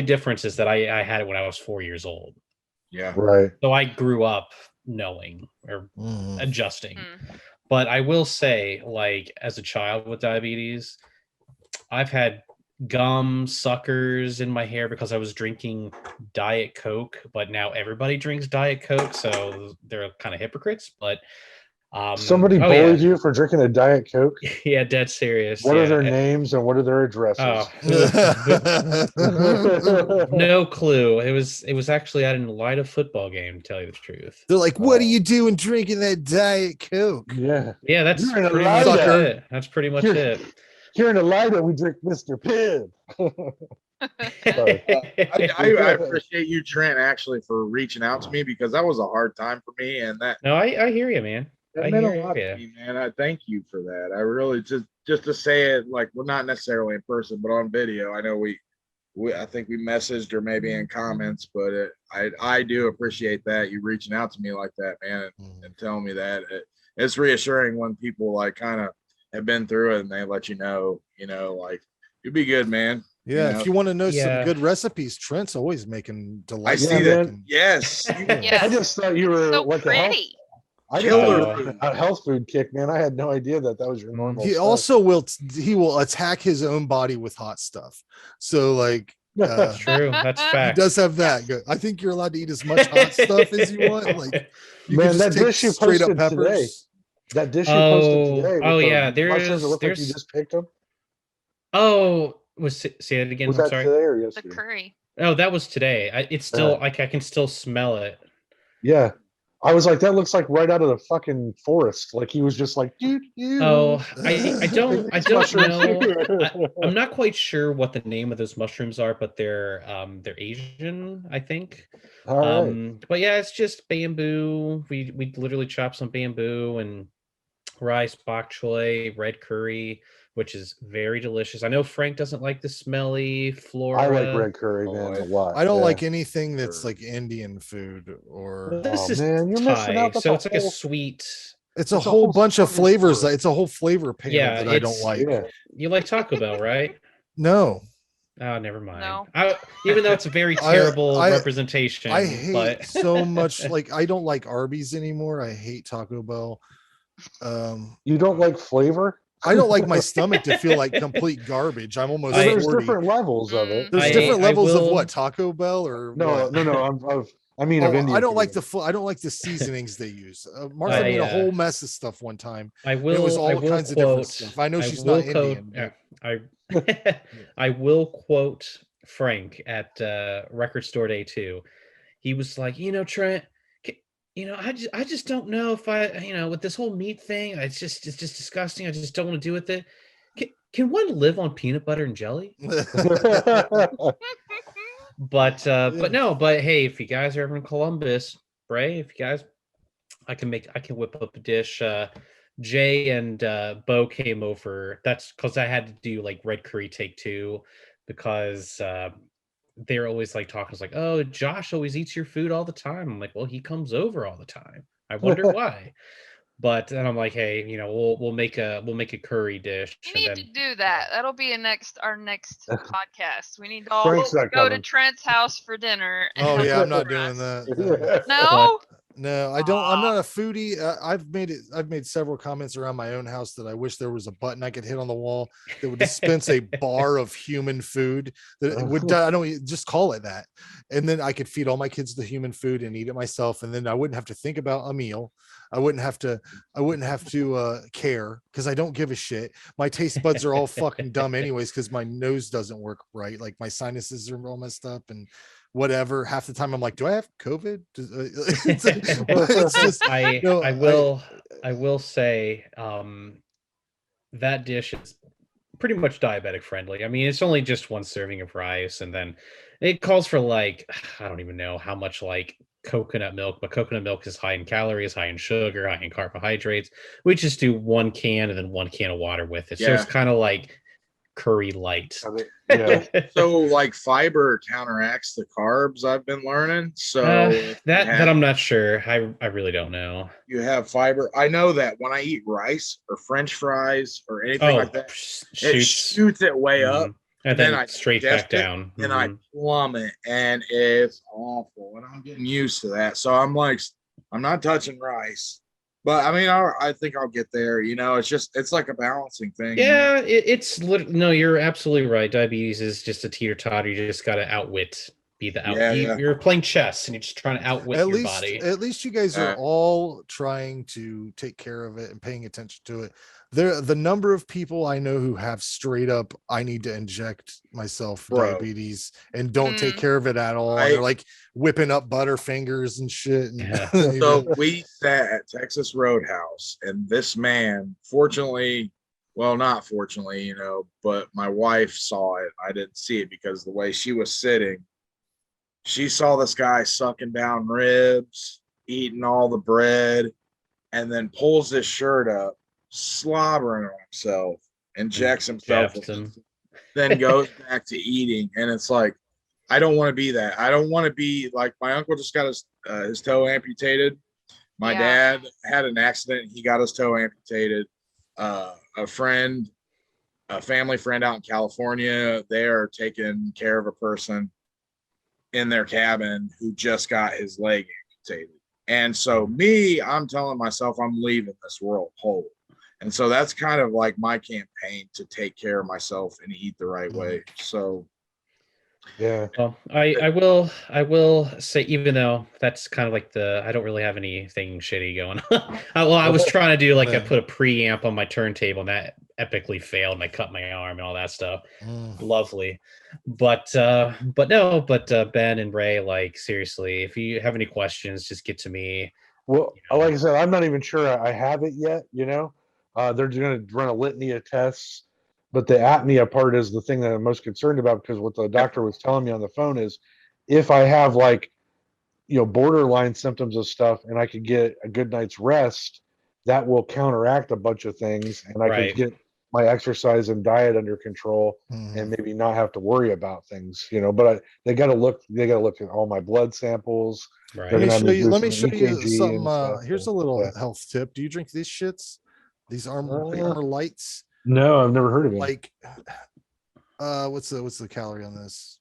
difference is that I had it when I was 4 years old. Yeah. Right. So I grew up knowing or adjusting. But I will say, like, as a child with diabetes, I've had gum suckers in my hair because I was drinking Diet Coke, but now everybody drinks Diet Coke, so they're kind of hypocrites. But somebody bullied you for drinking a Diet Coke? Yeah, dead serious. What are their names and what are their addresses? No clue. It was actually at an Elida football game, to tell you the truth. They're like, what are you doing drinking that Diet Coke? Yeah. Yeah, that's pretty much it. That's pretty much it. Here in Elida, we drink Mr. Pibb. I appreciate you, Trent, actually, for reaching out to me, because that was a hard time for me, and that. No, I hear you, man. That meant a lot to me, man. I thank you for that. I really just to say it, like, well, not necessarily in person, but on video. I know I think we messaged or maybe in comments, but I do appreciate that, you reaching out to me like that, man, and telling me that. It's reassuring when people like kind of have been through it and they let you know, like, you'll be good, man. Yeah, if you want to know some good recipes, Trent's always making delightful. I see that. Yes. I just thought you were so like pretty. a health food kick, man. I had no idea that was your normal. He also will attack his own body with hot stuff. So like, that's true. That's fact. He does have that. I think you're allowed to eat as much hot stuff as you want. Like, you man, can just that dish you straight up posted peppers. today. That dish you posted today. Oh yeah, mushrooms that look like you just picked them. Oh, say it again. Was I'm that sorry. Today or yesterday? The curry. Oh, that was today. It's still like I can still smell it. Yeah. I was like, that looks like right out of the fucking forest. Like he was just like, dude. Oh, I don't know. I'm not quite sure what the name of those mushrooms are, but they're Asian, I think. All right. But yeah, it's just bamboo. We literally chop some bamboo and rice, bok choy, red curry, which is very delicious. I know Frank doesn't like the smelly flora. I like red curry, man, a lot. I don't like anything that's like Indian food or. This is man, you're missing out. So it's like a sweet. It's a whole bunch of flavors. It's a whole flavor panel that I don't like. Yeah. You like Taco Bell, right? No. Oh, never mind. No. Even though it's a very terrible representation. I hate so much. Like, I don't like Arby's anymore. I hate Taco Bell. You don't like flavor? I don't like my stomach to feel like complete garbage. I'm almost Well, there's 40. different levels of it. There's different levels of what, Taco Bell or no, what? no. I mean, of Indian I don't food. I don't like the seasonings they use. Martha made a whole mess of stuff one time. I will. It was all kinds of different stuff. I know she's not Indian. I will quote Frank at Record Store Day 2. He was like, Trent, I just don't know if I, with this whole meat thing, it's just disgusting. I just don't want to do with it. Can one live on peanut butter and jelly? But hey, if you guys are ever in Columbus, Bray, if you guys, I can whip up a dish. Jay and Bo came over. That's because I had to do like red curry take 2 because they're always like talking. It's like, oh, Josh always eats your food all the time. I'm like, well, he comes over all the time. I wonder why. But then I'm like, hey, we'll make a curry dish. We need to do that. That'll be our next podcast. We need to all go to Trent's house for dinner. Oh yeah, I'm not doing that. No. No, I don't. I'm not a foodie. I've made several comments around my own house that I wish there was a button I could hit on the wall that would dispense a bar of human food that would. I don't just call it that, and then I could feed all my kids the human food and eat it myself, and then I wouldn't have to think about a meal. I wouldn't have to care because I don't give a shit. My taste buds are all fucking dumb anyways because my nose doesn't work right. Like my sinuses are all messed up and whatever. Half the time I'm like, do I have COVID? I will say that dish is pretty much diabetic friendly. I mean, it's only just one serving of rice, and then it calls for like, I don't even know how much like coconut milk, but coconut milk is high in calories, high in sugar, high in carbohydrates. We just do 1 can and then 1 can of water with it. So it's kind of like curry light. So like fiber counteracts the carbs, I've been learning. So that I'm not sure. I really don't know. You have fiber. I know that when I eat rice or French fries or anything like that, it shoots it way up. And then I straight back down. And I plummet, and it's awful. And I'm getting used to that. So I'm like, I'm not touching rice. But I mean, I think I'll get there. It's like a balancing thing. Yeah, no, you're absolutely right. Diabetes is just a teeter-totter. You just got to you're playing chess and you're just trying to outwit your body. At least you guys are all trying to take care of it and paying attention to it. The number of people I know who have straight up, I need to inject myself diabetes and don't take care of it at all. They're like whipping up Butterfingers and shit. So we sat at Texas Roadhouse, and this man, not fortunately, but my wife saw it. I didn't see it because the way she was sitting, she saw this guy sucking down ribs, eating all the bread, and then pulls his shirt up, slobbering on himself, injects himself, then goes back to eating. And it's like, I don't want to be that. I don't want to be like my uncle just got his toe amputated. My dad had an accident. He got his toe amputated. A family friend out in California, they are taking care of a person in their cabin who just got his leg amputated. And so I'm telling myself I'm leaving this world whole. And so that's kind of like my campaign to take care of myself and eat the right way. So yeah. Well, I will say, even though that's kind of like I don't really have anything shitty going on. I was trying to do I put a preamp on my turntable and that epically failed and I cut my arm and all that stuff. Lovely. But Ben and Ray, seriously, if you have any questions, just get to me. Well, like I said, I'm not even sure I have it yet, they're going to run a litany of tests, but the apnea part is the thing that I'm most concerned about, because what the doctor was telling me on the phone is if I have borderline symptoms of stuff and I could get a good night's rest, that will counteract a bunch of things, and I can get my exercise and diet under control and maybe not have to worry about things, but they got to look at all my blood samples. Right. Let me show you some, here's a little health tip. Do you drink these shits? These armor lights? No, I've never heard of it. what's the calorie on this?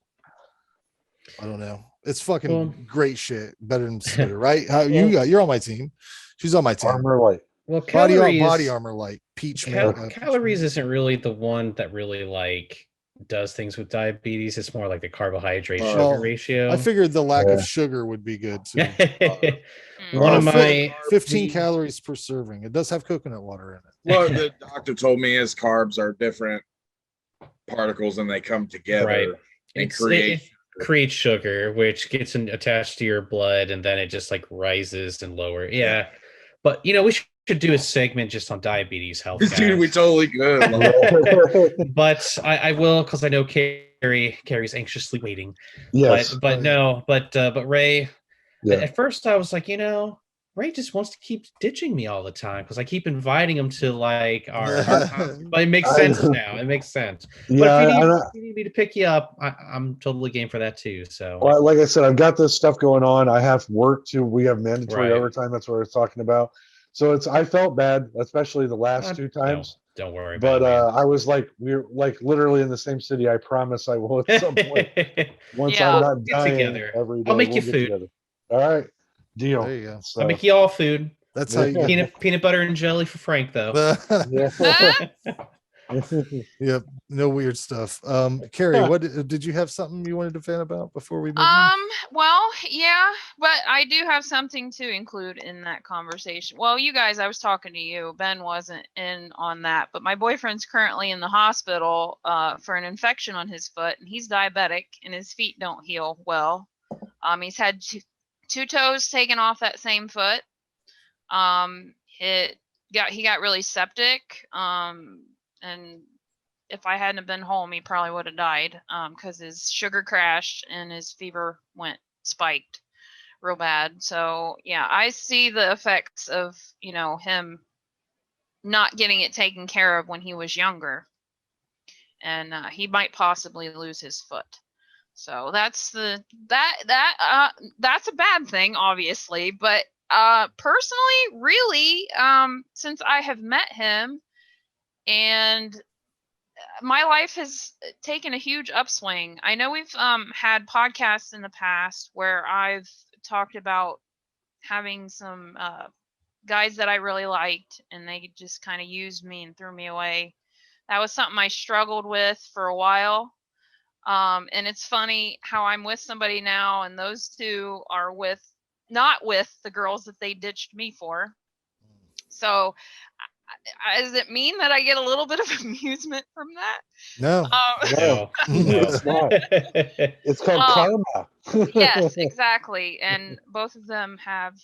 I don't know. It's fucking great shit. Better than Spitter, right? You're on my team. She's on my team. Armor Light. Well, body armor light. Calories isn't really the one that really like does things with diabetes. It's more like the carbohydrate sugar ratio. I figured the lack of sugar would be good too. One of my 15 calories per serving. It does have coconut water in it. Well, the doctor told me his carbs are different particles and they come together, right, and it creates sugar, which gets attached to your blood, and then it just like rises and lower. Yeah, but you know, we should do a segment just on diabetes health. Dude, we totally could. But I will, because I know Carrie's anxiously waiting. Yes, but Ray. Yeah. At first, I was like, you know, Ray just wants to keep ditching me all the time because I keep inviting him to like our but it makes sense now. It makes sense. Yeah, but if you need me to pick you up, I'm totally game for that too. So, well, like I said, I've got this stuff going on. I have work too. We have mandatory overtime. That's what I was talking about. So I felt bad, especially the last two times. Don't worry. But I was like, we're like literally in the same city. I promise I will at some point. Once I'm not dying together every day, I'll make you food. Together. All right, deal. There you go. So, I'll make you all food. That's how you peanut butter and jelly for Frank though. Yep, no weird stuff. Carrie, what did you have something you wanted to fan about before we move on? Well, yeah, but I do have something to include in that conversation. Well, you guys, I was talking to you. Ben wasn't in on that, but my boyfriend's currently in the hospital for an infection on his foot, and he's diabetic, and his feet don't heal well. He's had two toes taken off that same foot. He got really septic. And if I hadn't have been home, he probably would have died because his sugar crashed and his fever went spiked real bad. So yeah, I see the effects of, you know, him not getting it taken care of when he was younger, and he might possibly lose his foot. So that's that's a bad thing, obviously. But personally, really, since I have met him, and my life has taken a huge upswing. I know we've had podcasts in the past where I've talked about having some guys that I really liked, and they just kind of used me and threw me away. That was something I struggled with for a while. And it's funny how I'm with somebody now, and those two are not with the girls that they ditched me for. So does it mean that I get a little bit of amusement from that? No. No, it's not. It's called karma. Yes, exactly. And both of them have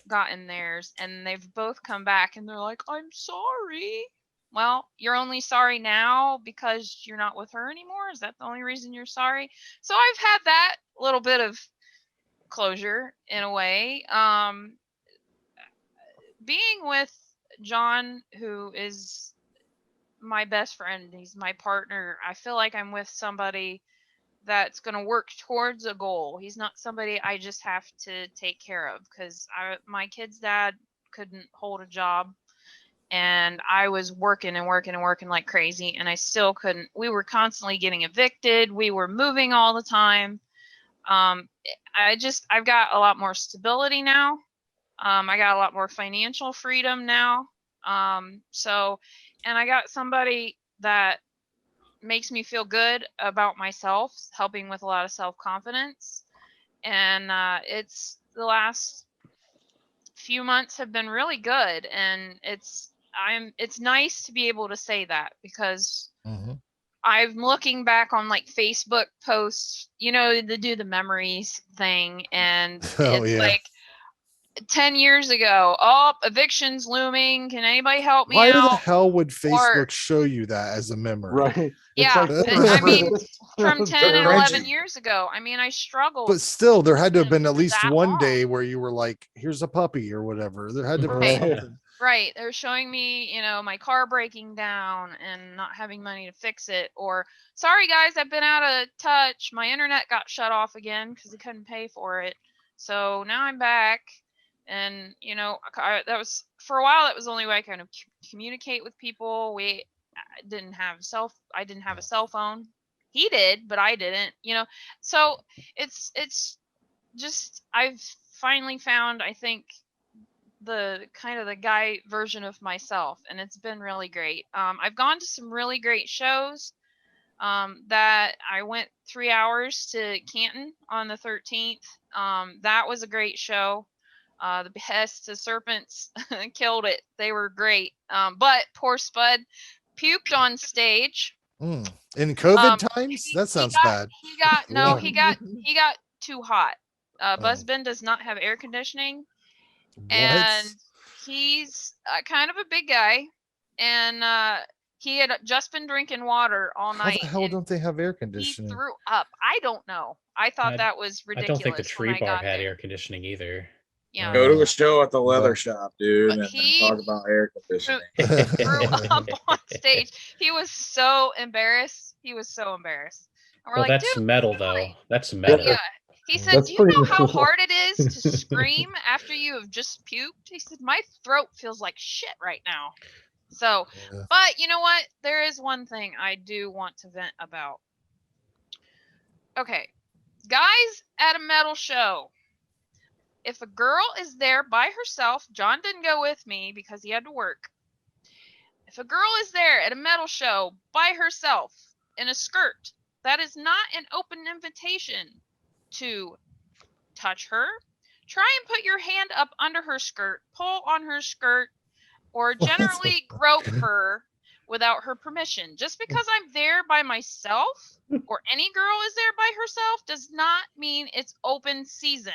gotten theirs, and they've both come back and they're like, I'm sorry. Well, you're only sorry now because you're not with her anymore? Is that the only reason you're sorry? So I've had that little bit of closure in a way. Being with John, who is my best friend, he's my partner, I feel like I'm with somebody that's going to work towards a goal. He's not somebody I just have to take care of, because my kid's dad couldn't hold a job, and I was working like crazy, and I still couldn't. We were constantly getting evicted. We were moving all the time. I've got a lot more stability now. I got a lot more financial freedom now. And I got somebody that makes me feel good about myself, helping with a lot of self-confidence. And it's the last few months have been really good, and it's nice to be able to say that, because I'm looking back on like Facebook posts, you know, to do the memories thing, and like 10 years ago, evictions looming, can anybody help me out? Why the hell would Facebook show you that as a memory? Right. Yeah, I mean, from 10 and 11 years ago, I mean, I struggled. But still, there had to have been at least one day where you were like, here's a puppy or whatever. There had to be something. Right. They're showing me, you know, my car breaking down and not having money to fix it. Or, sorry, guys, I've been out of touch. My internet got shut off again because I couldn't pay for it. So now I'm back. And, you know, that was, for a while, that was the only way I kind of communicate with people. I didn't have a cell phone. he did, but I didn't, so it's just, I've finally found, I think, the kind of the guy version of myself, and it's been really great. I've gone to some really great shows. That I went 3 hours to Canton on the 13th. That was a great show. The Behests, the Serpents killed it. They were great. But poor Spud puked on stage. In COVID times? That sounds bad. He got too hot. Buzzbin does not have air conditioning. What? And he's kind of a big guy. And he had just been drinking water all night. How the hell don't they have air conditioning? He threw up. I don't know. I thought that was ridiculous. I don't think the Tree Bar had air conditioning either. Yeah. Go to a show at the leather shop, dude, and talk about air conditioning. Threw up on stage. He was so embarrassed. And we're well, like, that's dude, metal, though. That's metal. Yeah. He said, do you know how hard it is to scream after you have just puked? He said, my throat feels like shit right now. So, but you know what? There is one thing I do want to vent about. Okay, guys at a metal show. If a girl is there by herself, John didn't go with me because he had to work. If a girl is there at a metal show by herself in a skirt, that is not an open invitation to touch her. Try and put your hand up under her skirt, pull on her skirt, or generally grope her without her permission. Just because I'm there by myself or any girl is there by herself does not mean it's open season.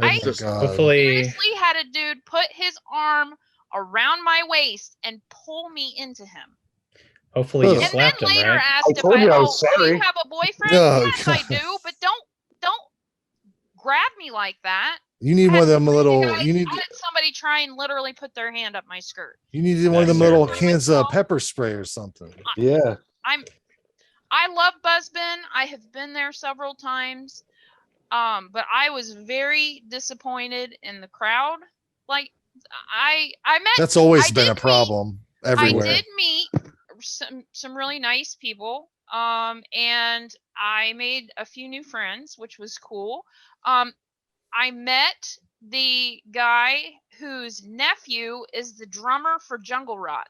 I seriously had a dude put his arm around my waist and pull me into him. Hopefully you slapped him, right? And then later asked if do you have a boyfriend? Yes, I do, but don't grab me like that. You need one of them little. I had somebody try and literally put their hand up my skirt. You need one of them little cans of pepper spray or something. Yeah. I love Buzzbin. I have been there several times. But I was very disappointed in the crowd. Like I met. That's always been a problem everywhere. I did meet some really nice people. And I made a few new friends, which was cool. I met the guy whose nephew is the drummer for Jungle Rot.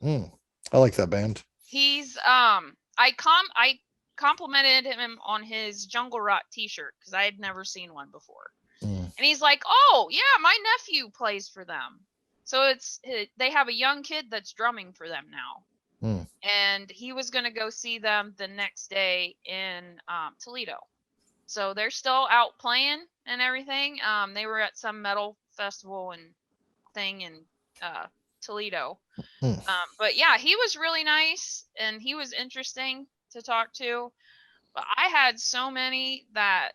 I like that band. He's I complimented him on his Jungle Rot t-shirt because I had never seen one before. And he's like, "Oh yeah, my nephew plays for them." So they have a young kid that's drumming for them now. And he was going to go see them the next day in Toledo. So they're still out playing and everything. They were at some metal festival and thing in Toledo. But yeah, he was really nice and he was interesting to talk to. But I had so many that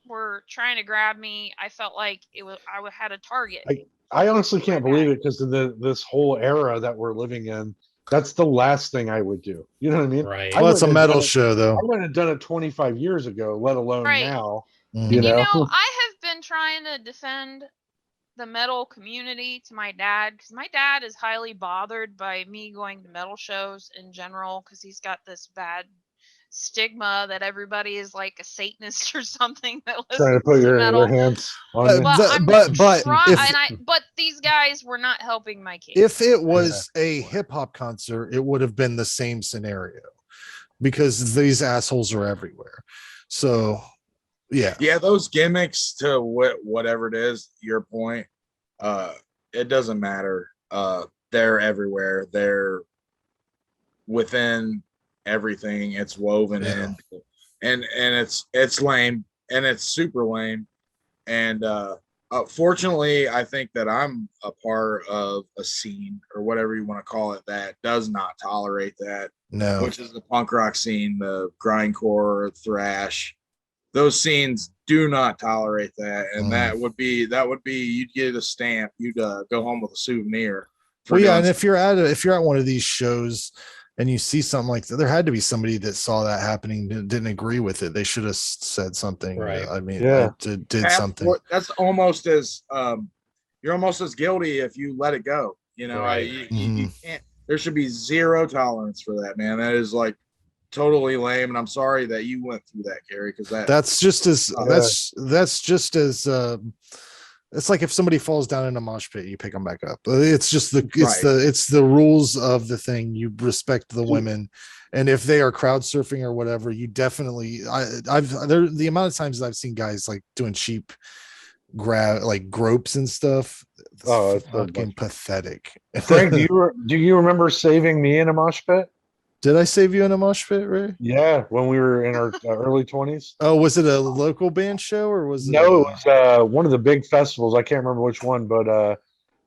were trying to grab me. I felt like I had a target. I honestly can't believe it because of this whole era that we're living in. That's the last thing I would do. You know what I mean? Right. Well, it's a metal show, though. I wouldn't have done it 25 years ago, let alone now. You know, I have been trying to defend the metal community to my dad because my dad is highly bothered by me going to metal shows in general because he's got this bad stigma that everybody is like a Satanist or something that trying to put your hands on it. But these guys were not helping my case. If it was a hip hop concert, it would have been the same scenario because these assholes are everywhere. So yeah, those gimmicks to whatever it is, your point, it doesn't matter. They're everywhere. They're within everything. It's woven in, and it's lame, and it's super lame. And fortunately, I think that I'm a part of a scene or whatever you want to call it that does not tolerate that. No, which is the punk rock scene, the grindcore, thrash. Those scenes do not tolerate that, and that would be you'd get a stamp. You'd go home with a souvenir. Well, yeah, and if you're at one of these shows and you see something like that, there had to be somebody that saw that happening, didn't agree with it. They should have said something. Right. I mean, did something. That's almost as you're almost as guilty if you let it go. You know, right. You can't. There should be zero tolerance for that, man. That is like totally lame, and I'm sorry that you went through that, Carrie, because that's just as it's like if somebody falls down in a mosh pit, you pick them back up. It's just it's the rules of the thing. You respect the women, and if they are crowd surfing or whatever, you definitely. The amount of times that I've seen guys like doing cheap gropes and stuff. It's fucking pathetic. Frank, do you remember saving me in a mosh pit? Did I save you in a mosh pit, Ray? Yeah, when we were in our early 20s. Oh, was it a local band show or was it? No, it was one of the big festivals. I can't remember which one, but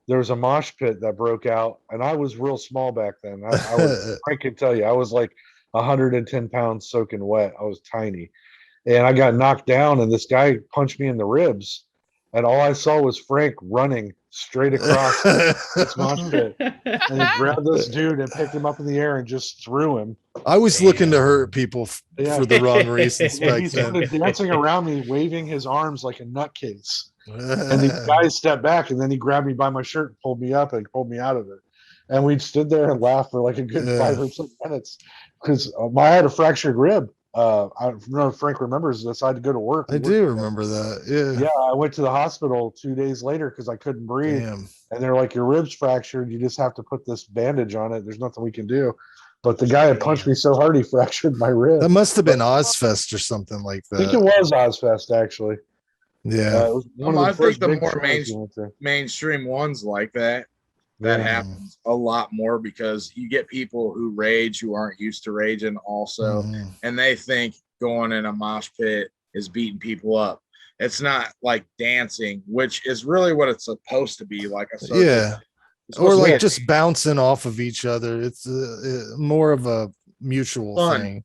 there was a mosh pit that broke out, and I was real small back then. I can tell you, I was like 110 pounds soaking wet. I was tiny, and I got knocked down, and this guy punched me in the ribs, and all I saw was Frank running straight across this mosh pit, and he grabbed this dude and picked him up in the air and just threw him. I was looking to hurt people for the wrong reasons back he then. started dancing around me, waving his arms like a nutcase. And the guy stepped back, and then he grabbed me by my shirt, pulled me up, and pulled me out of it. And we stood there and laughed for like a good 5 or 6 minutes because I had a fractured rib. I don't know if Frank remembers this. I had to go to work. I do remember that. Yeah, I went to the hospital 2 days later because I couldn't breathe. Damn. And they're like, your rib's fractured. You just have to put this bandage on it. There's nothing we can do. But the guy had punched me so hard he fractured my rib. That must have been Ozfest or something like that. I think it was Ozfest, actually. Yeah. I think the more mainstream ones like that happens a lot more because you get people who rage who aren't used to raging also, and they think going in a mosh pit is beating people up. It's not like dancing, which is really what it's supposed to be. Like or like just bouncing off of each other. It's more of a mutual thing.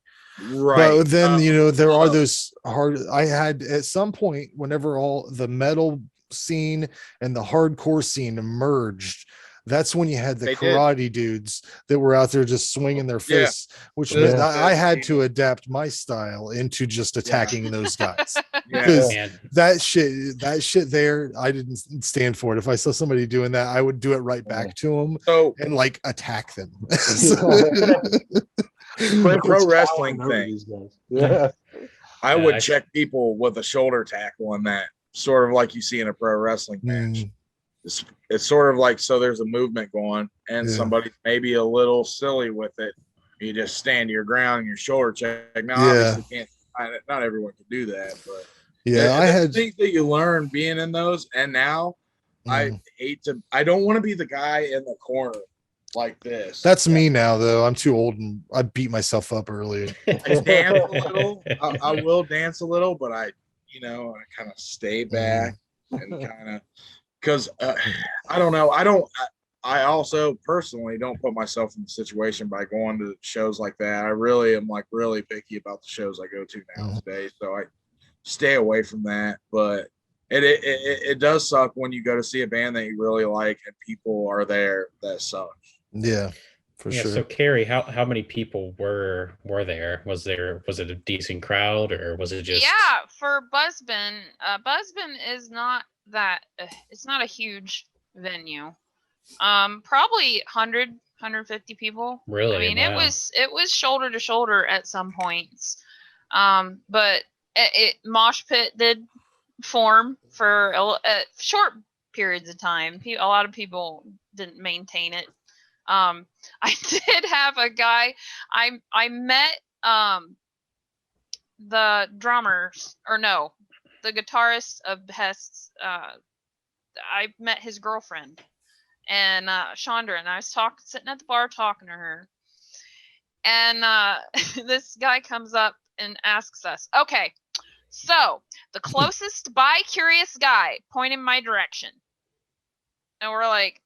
Right. But then, there are those I had at some point, whenever all the metal scene and the hardcore scene merged, that's when you had the karate dudes that were out there just swinging their fists, which meant I had to adapt my style into just attacking those guys. Because that shit there, I didn't stand for it. If I saw somebody doing that, I would do it right back to them and like attack them. Pro wrestling thing. I would check people with a shoulder tackle on that, sort of like you see in a pro wrestling match. It's sort of like, so there's a movement going and somebody's maybe a little silly with it. You just stand your ground and your shoulder check. Now, obviously not everyone can do that, but I had things that you learn being in those. And now I don't want to be the guy in the corner like this. That's me now, though. I'm too old and I beat myself up early. I dance a little. I will dance a little, but I kind of stay back and kind of. Because I don't know. I also personally don't put myself in the situation by going to shows like that. I really am really picky about the shows I go to nowadays. So I stay away from that. But it does suck when you go to see a band that you really like and people are there that suck. Yeah, for sure. So Carrie, how many people were there? Was it a decent crowd or was it just? Yeah, for Buzzbin, Buzzbin is not that it's not a huge venue. Probably 150 people. Really? I mean, it was shoulder to shoulder at some points. But mosh pit did form for short periods of time. A lot of people didn't maintain it. I did have a guy I met the drummers the guitarist of Hest's. I met his girlfriend and Chandra, and I was sitting at the bar talking to her, and this guy comes up and asks us, okay, so the closest bi-curious guy, point in my direction. And we're like,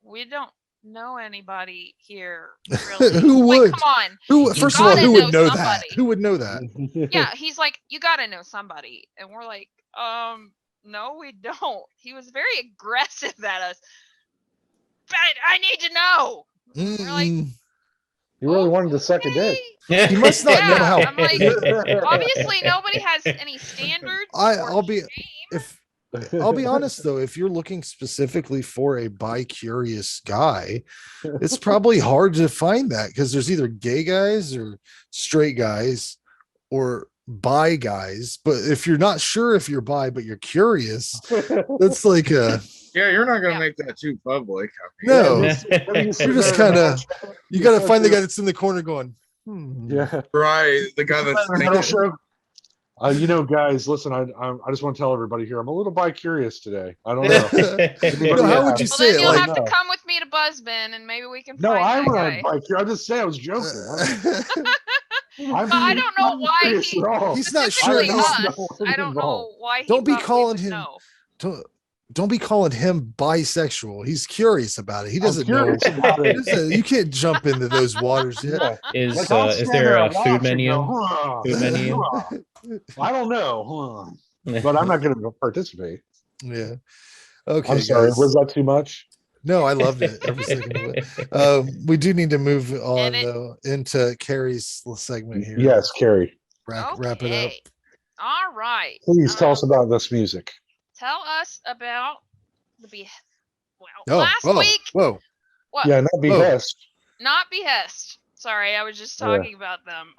we don't know anybody here, really. Who would? Come on. First of all, who would know that? Who would know that? Yeah, he's like, you gotta know somebody. And we're like, no, we don't. He was very aggressive at us. But I need to know. We're like, you really wanted to suck a dick. You must not know how. I'm like, obviously nobody has any standards. I'll be I'll be honest though, if you're looking specifically for a bi-curious guy, it's probably hard to find that because there's either gay guys or straight guys or bi guys. But if you're not sure if you're bi, but you're curious, that's like a Yeah, you're not gonna make that too public. no. You're You're just kind of you got to find the guy that's in the corner going, yeah, right. The guy that's thinking, you know, guys, listen, I just want to tell everybody here, I'm a little bi-curious today. I don't know. you know, how would you Well, say then it? you'll Like, have to come with me to Buzzbin, and maybe we can No, find I'm that not guy. bi-curious. I'm just saying, I was joking. But I don't know why he's not specifically sure. us. I don't know why he Don't be thought we calling would him. know. Don't be calling him bisexual. He's curious about it. He doesn't know. about it. You can't jump into those waters yet. Yeah. Is Like, I'll is stand there there a and food watch and menu? go, huh, Food menu? I don't know, but I'm not going to participate. Yeah. Okay. I'm sorry. Guys. Was that too much? No, I loved it. Every second of it. We do need to move on though into Carrie's segment here. Yes, Carrie. Wrap it up. All right. Please tell us about this music. Tell us about the last week. Whoa. What? Yeah, not behest. Not behest. Sorry, I was just talking about them.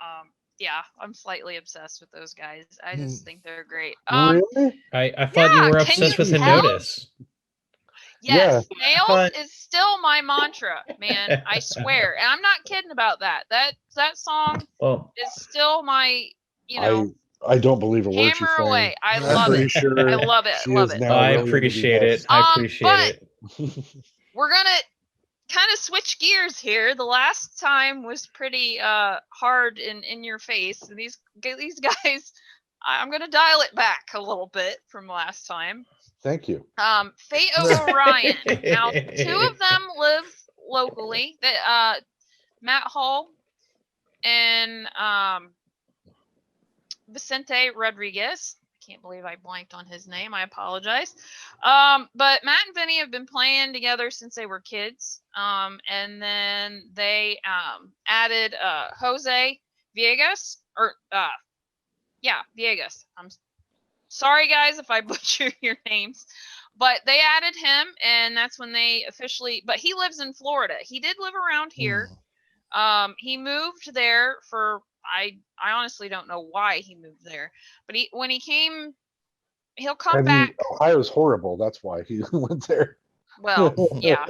Yeah, I'm slightly obsessed with those guys. I just think they're great. Really? I thought you were obsessed with Henodus. Yes, Nails is still my mantra, man. I swear, and I'm not kidding about that. That song is still my, I don't believe a word she's hammer saying. away. I love it. Sure I love it. Love it. I appreciate it. I appreciate it. We're gonna kind of switch gears here. The last time was pretty hard in your face. These guys, I'm gonna dial it back a little bit from last time. Thank you. Fate of Orion. Now, two of them live locally. Matt Hall and Vicente Rodriguez. I can't believe I blanked on his name. I apologize. But Matt and Vinny have been playing together since they were kids. And then they added Jose Viegas. Viegas. I'm sorry, guys, if I butcher your names. But they added him, and that's when they officially... But he lives in Florida. He did live around here. He moved there for... I honestly don't know why he moved there. But when he came, he'll come back. Ohio's horrible. That's why he went there. Well, yeah.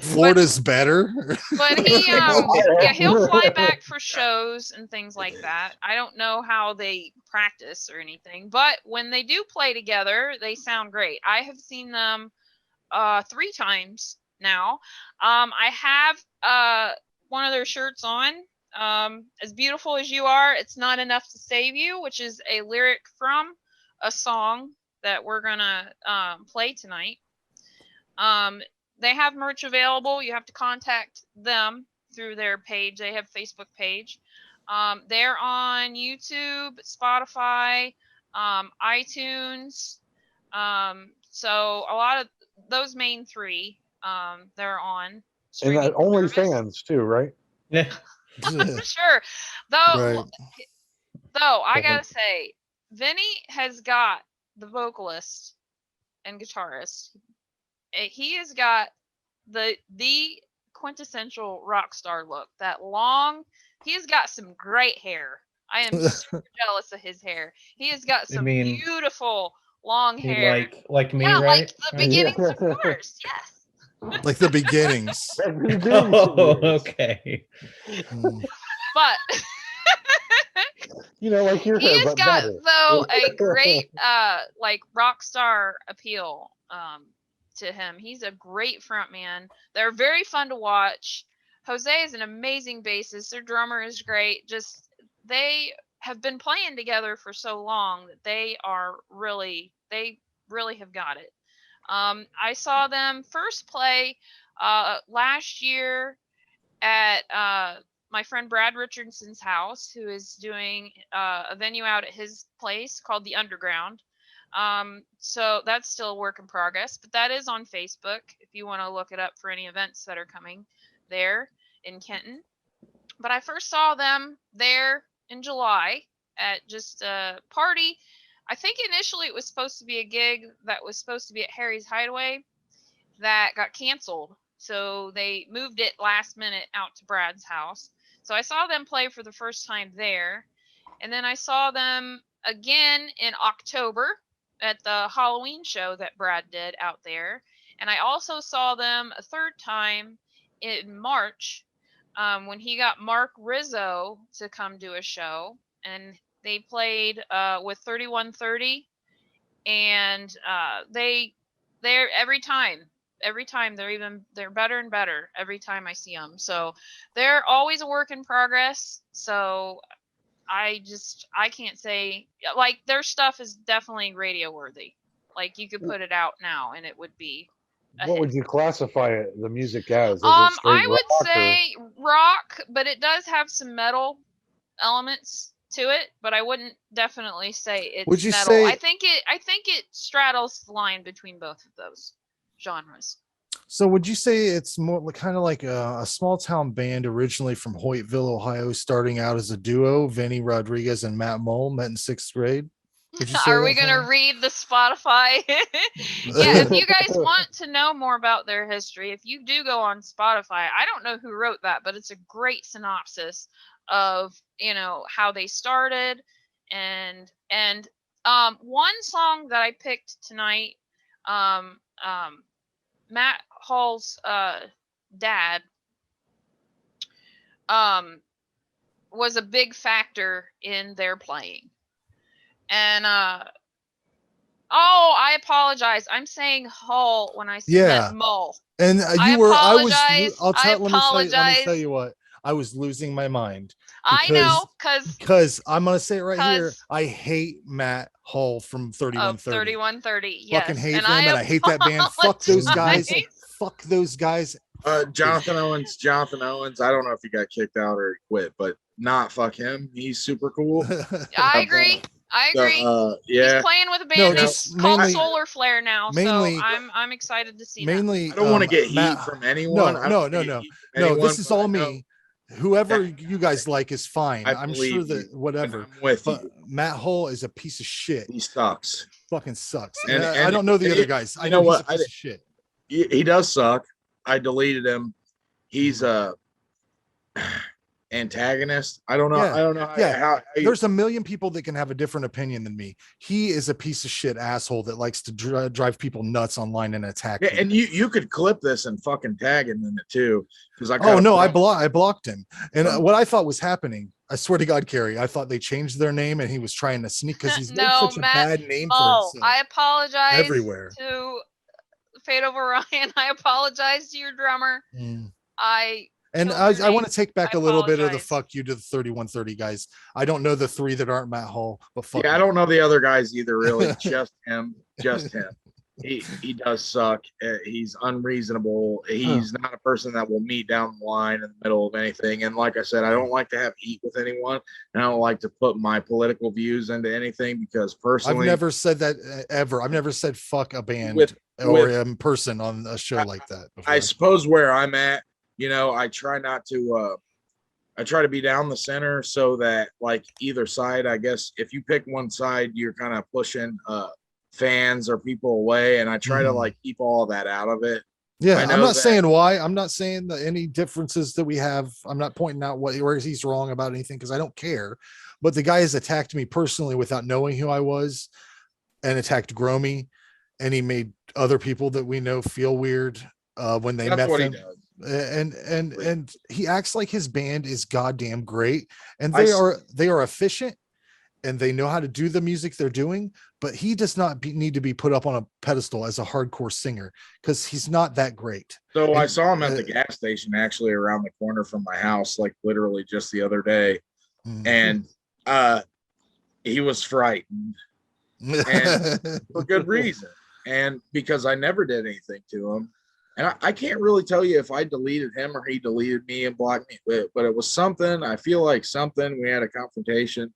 Florida's better. But he'll fly back for shows and things like that. I don't know how they practice or anything, but when they do play together, they sound great. I have seen them 3 times now. I have one of their shirts on. As beautiful as you are, it's not enough to save you, which is a lyric from a song that we're gonna play tonight. They have merch available. You have to contact them through their page. They have a Facebook page. They're on YouTube, Spotify, iTunes. So a lot of those main 3, they're on. And OnlyFans too, right? Yeah. Sure. Though I gotta say, Vinny has got the vocalist and guitarist. He has got the quintessential rock star look. That long. He has got some great hair. I am super jealous of his hair. He has got some beautiful long hair. Like me, yeah, right? like the beginnings of yours. Yes. Like the beginnings. Oh, okay. But like your hair. He has got though a great like rock star appeal to him. He's a great front man. They're very fun to watch. Jose is an amazing bassist. Their drummer is great. Just they have been playing together for so long that they really have got it. I saw them first play last year at my friend Brad Richardson's house, who is doing a venue out at his place called The Underground. So that's still a work in progress, but that is on Facebook if you want to look it up for any events that are coming there in Kenton. But I first saw them there in July at just a party. I think initially it was supposed to be a gig that was supposed to be at Harry's Hideaway that got canceled. So they moved it last minute out to Brad's house. So I saw them play for the first time there. And then I saw them again in October at the Halloween show that Brad did out there. And I also saw them a third time in March when he got Mark Rizzo to come do a show. And they played with 3130. And they're every time they're better and better every time I see them. So they're always a work in progress. So I can't say, like, their stuff is definitely radio worthy. Like, you could put it out now and it would be what hit. would you classify the music as? Is it I straight would rock say rock, but it does have some metal elements to it, but I wouldn't definitely say it's Would you metal. say- I think it straddles the line between both of those genres. So would you say it's more kind of like a small town band originally from Hoytville, Ohio, starting out as a duo? Vinny Rodriguez and Matt Mole met in 6th grade. Would you say Are we that, going to Sam? read the Spotify? Yeah, if you guys want to know more about their history, if you do go on Spotify, I don't know who wrote that, but it's a great synopsis of, you know, how they started. And one song that I picked tonight, Matt Hall's dad was a big factor in their playing. And I apologize. I'm saying Hall when I said Mull. And I apologize. let me tell you what, I was losing my mind. I know, because I'm gonna say it right here. I hate Matt Hall from 3130. 3130. Yes. Fucking hate them, and I hate that band. Fuck those guys. Fuck those guys. Jonathan Owens. I don't know if he got kicked out or quit, but not fuck him. He's super cool. I agree. Yeah. He's playing with a band called mainly, Solar Flare now. Mainly, so I'm excited to see I don't want to get heat from anyone. No. This is all me. Whoever you guys like is fine. I'm sure that whatever. I'm with but you. Matt Hull is a piece of shit. He sucks. Fucking sucks. And I don't know the other guys. I know what? He's a piece of shit. He does suck. I deleted him. He's a antagonist. I don't know. Yeah. I don't know how there's a million people that can have a different opinion than me. He is a piece of shit asshole that likes to drive people nuts online and attack. Yeah, and you could clip this and fucking tag him in it too. Because I blocked him. And what I thought was happening, I swear to God, Carrie, I thought they changed their name and he was trying to sneak because he's made such a bad name for himself. I apologize everywhere to Fate of Orion. I apologize to your drummer. I want to take back a little bit of the fuck you to the 3130 guys. I don't know the three that aren't Matt Hall, but fuck I don't know the other guys either, really. Just him. He does suck. He's unreasonable. He's not a person that will meet down the line in the middle of anything. And like I said, I don't like to have heat with anyone. And I don't like to put my political views into anything because personally, I've never said that ever. I've never said fuck a band or a person on a show like that before. I suppose where I'm at, you know, I try to be down the center so that like either side, I guess if you pick one side, you're kind of pushing fans or people away. And I try to like keep all of that out of it. Yeah. I'm not saying why. I'm not saying that any differences that we have. I'm not pointing out where he's wrong about anything because I don't care. But the guy has attacked me personally without knowing who I was and attacked Gromy. And he made other people that we know feel weird when they met him. And he acts like his band is goddamn great, and they are efficient, and they know how to do the music they're doing. But he does not need to be put up on a pedestal as a hardcore singer because he's not that great. So I saw him at the gas station, actually around the corner from my house, like literally just the other day, and he was frightened, and for good reason, and because I never did anything to him. And I can't really tell you if I deleted him or he deleted me and blocked me, but it was something. I feel like something. We had a confrontation.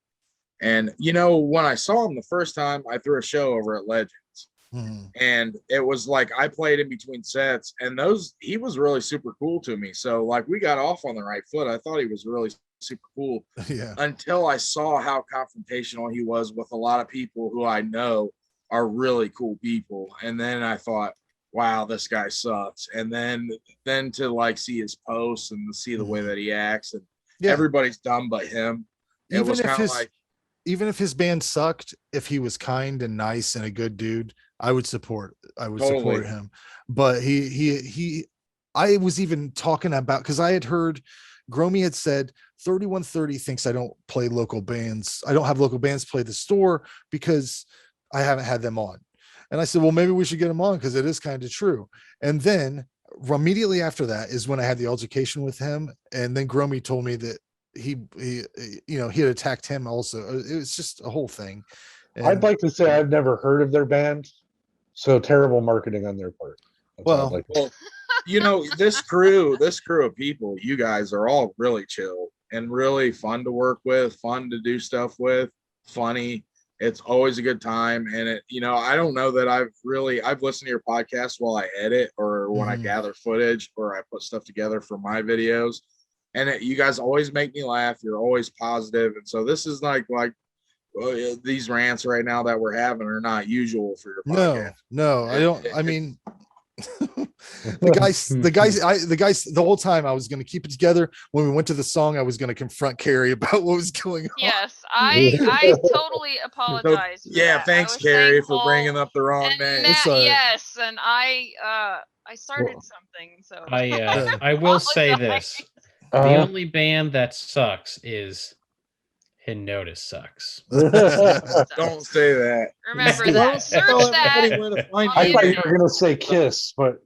And, you know, when I saw him the first time, I threw a show over at Legends. And it was like I played in between sets, and he was really super cool to me. So like we got off on the right foot. I thought he was really super cool until I saw how confrontational he was with a lot of people who I know are really cool people. And then I thought, wow, this guy sucks. And then to like see his posts and to see the way that he acts, and everybody's dumb but him. It was kind of like, even if his band sucked, if he was kind and nice and a good dude, I would support him. But I was even talking about, because I had heard Gromy had said 3130 thinks I don't play local bands. I don't have local bands play the store because I haven't had them on. And I said, well, maybe we should get them on, because it is kind of true. And then immediately after that is when I had the altercation with him. And then Gromy told me that he had attacked him also. It was just a whole thing. And I'd like to say I've never heard of their band, so terrible marketing on their part. Well, this crew of people, you guys are all really chill and really fun to work with, fun to do stuff with, funny. It's always a good time. And I don't know that I've listened to your podcast while I edit or when I gather footage or I put stuff together for my videos. And you guys always make me laugh. You're always positive. And so this is like these rants right now that we're having are not usual for your podcast. No, I don't. I mean, the guys, the whole time I was going to keep it together. When we went to the song, I was going to confront Carrie about what was going on. Yes, I totally apologize. Thanks, Carrie, for bringing up the wrong name. Yes, and I started something. So I will say this. The only band that sucks is Henodus sucks. Don't say that. Remember that. Search that. I thought you were going to say Kiss, but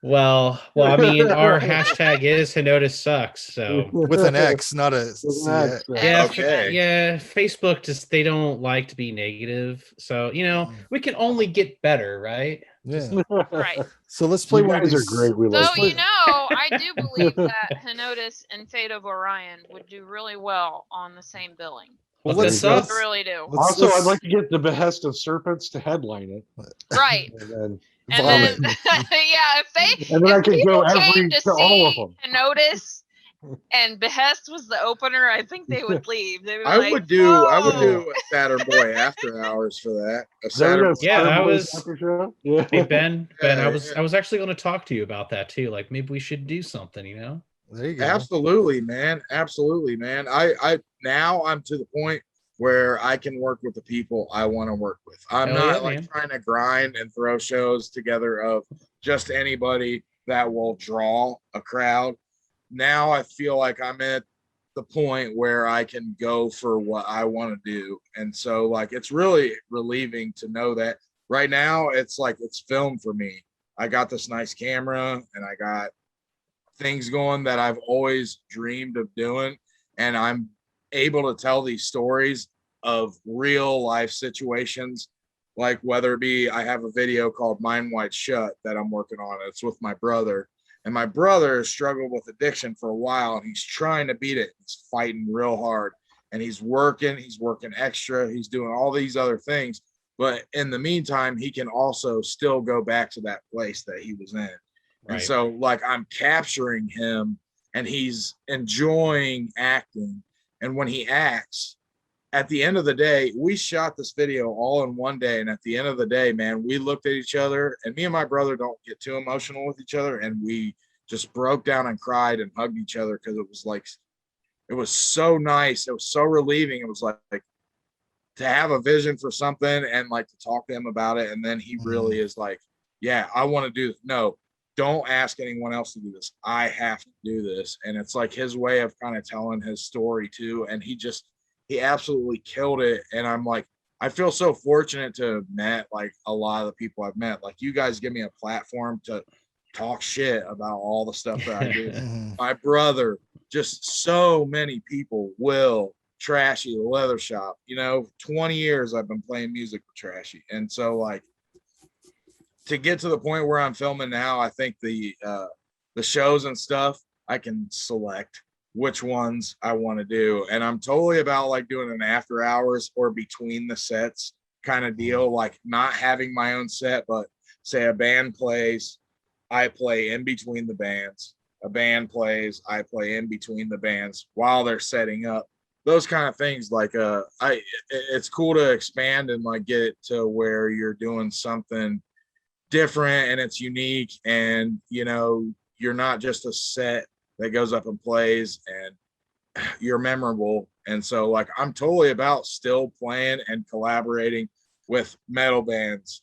well, I mean, our hashtag is Henodus sucks. So with an X, not a Facebook they don't like to be negative. So we can only get better, right? Yeah. Right. So let's play one of these. Are great. We love I do believe that Henodus and Fate of Orion would do really well on the same billing. Well, let's really do. Also, I'd like to get the Behest of Serpents to headline it. Right. And then if I could go to all of them. Henodus and Behest was the opener, I think they would leave. They would I would do a Saturn Boy after hours for that. Hey, Ben, I was actually going to talk to you about that too. Like maybe we should do something, There you go. Absolutely, man. I now I'm to the point where I can work with the people I want to work with. I'm not trying to grind and throw shows together of just anybody that will draw a crowd. Now I feel like I'm at the point where I can go for what I want to do. And so like, it's really relieving to know that right now it's like, it's film for me. I got this nice camera and I got things going that I've always dreamed of doing. And I'm able to tell these stories of real life situations. Like whether it be, I have a video called Mind Wide Shut that I'm working on. It's with my brother. And my brother has struggled with addiction for a while, and he's trying to beat it. He's fighting real hard, and he's working extra. He's doing all these other things. But in the meantime, he can also still go back to that place that he was in. Right. And so like I'm capturing him, and he's enjoying acting. And when he acts, at the end of the day, we shot this video all in one day. And at the end of the day, man, we looked at each other, and me and my brother don't get too emotional with each other. And we just broke down and cried and hugged each other. Cause it was like, it was so nice. It was so relieving. It was like to have a vision for something and like to talk to him about it. And then he really is like, yeah, I want to do this. No, don't ask anyone else to do this. I have to do this. And it's like his way of kind of telling his story too. And he absolutely killed it. And I'm like, I feel so fortunate to have met like a lot of the people I've met. Like you guys give me a platform to talk shit about all the stuff that I do. My brother, just so many people. Will, Trashy, the Leather Shop, 20 years I've been playing music with Trashy. And so like to get to the point where I'm filming now, I think the shows and stuff, I can select which ones I want to do. And I'm totally about like doing an after hours or between the sets kind of deal, like not having my own set, but say a band plays, I play in between the bands. A band plays, I play in between the bands while they're setting up. Those kind of things, like it's cool to expand and like get it to where you're doing something different and it's unique, and you know, you're not just a set that goes up and plays, and you're memorable. And so like I'm totally about still playing and collaborating with metal bands,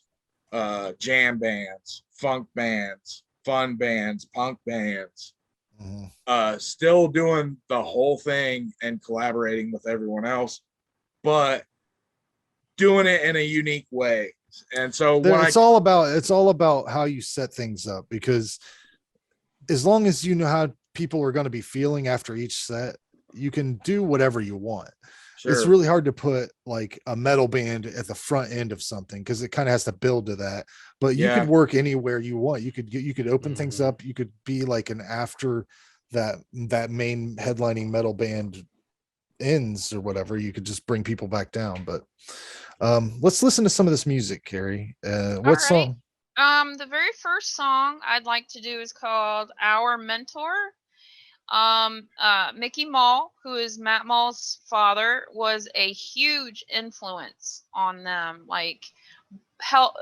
jam bands, funk bands, fun bands, punk bands, still doing the whole thing and collaborating with everyone else, but doing it in a unique way. And so it's all about how you set things up, because as long as you know how people are going to be feeling after each set, you can do whatever you want. Sure. It's really hard to put like a metal band at the front end of something, because it kind of has to build to that. But you could work anywhere you want. You could open things up. You could be like an after that main headlining metal band ends or whatever. You could just bring people back down. But let's listen to some of this music, Carrie. What song? The very first song I'd like to do is called Our Mentor. Mickey Mall, who is Matt Mall's father, was a huge influence on them, like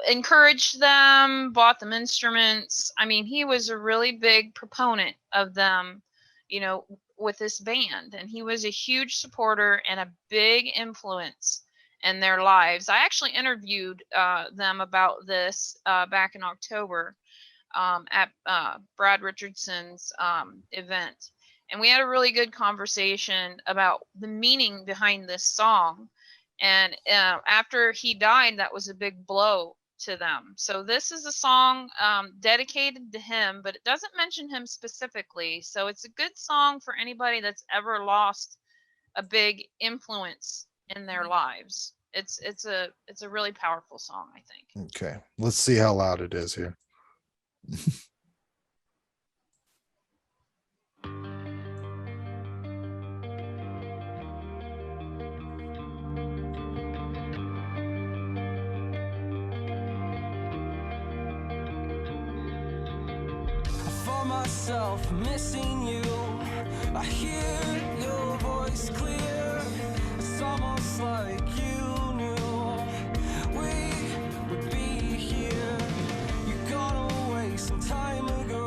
encouraged them, bought them instruments. I mean, he was a really big proponent of them, you know, with this band, and he was a huge supporter and a big influence in their lives. I actually interviewed them about this back in October at Brad Richardson's event. And we had a really good conversation about the meaning behind this song. And after he died, that was a big blow to them. So this is a song dedicated to him, but it doesn't mention him specifically. So it's a good song for anybody that's ever lost a big influence in their lives. It's a really powerful song, I think. Okay, let's see how loud it is here. Myself missing you, I hear your voice clear. It's almost like you knew we would be here. You got away some time ago,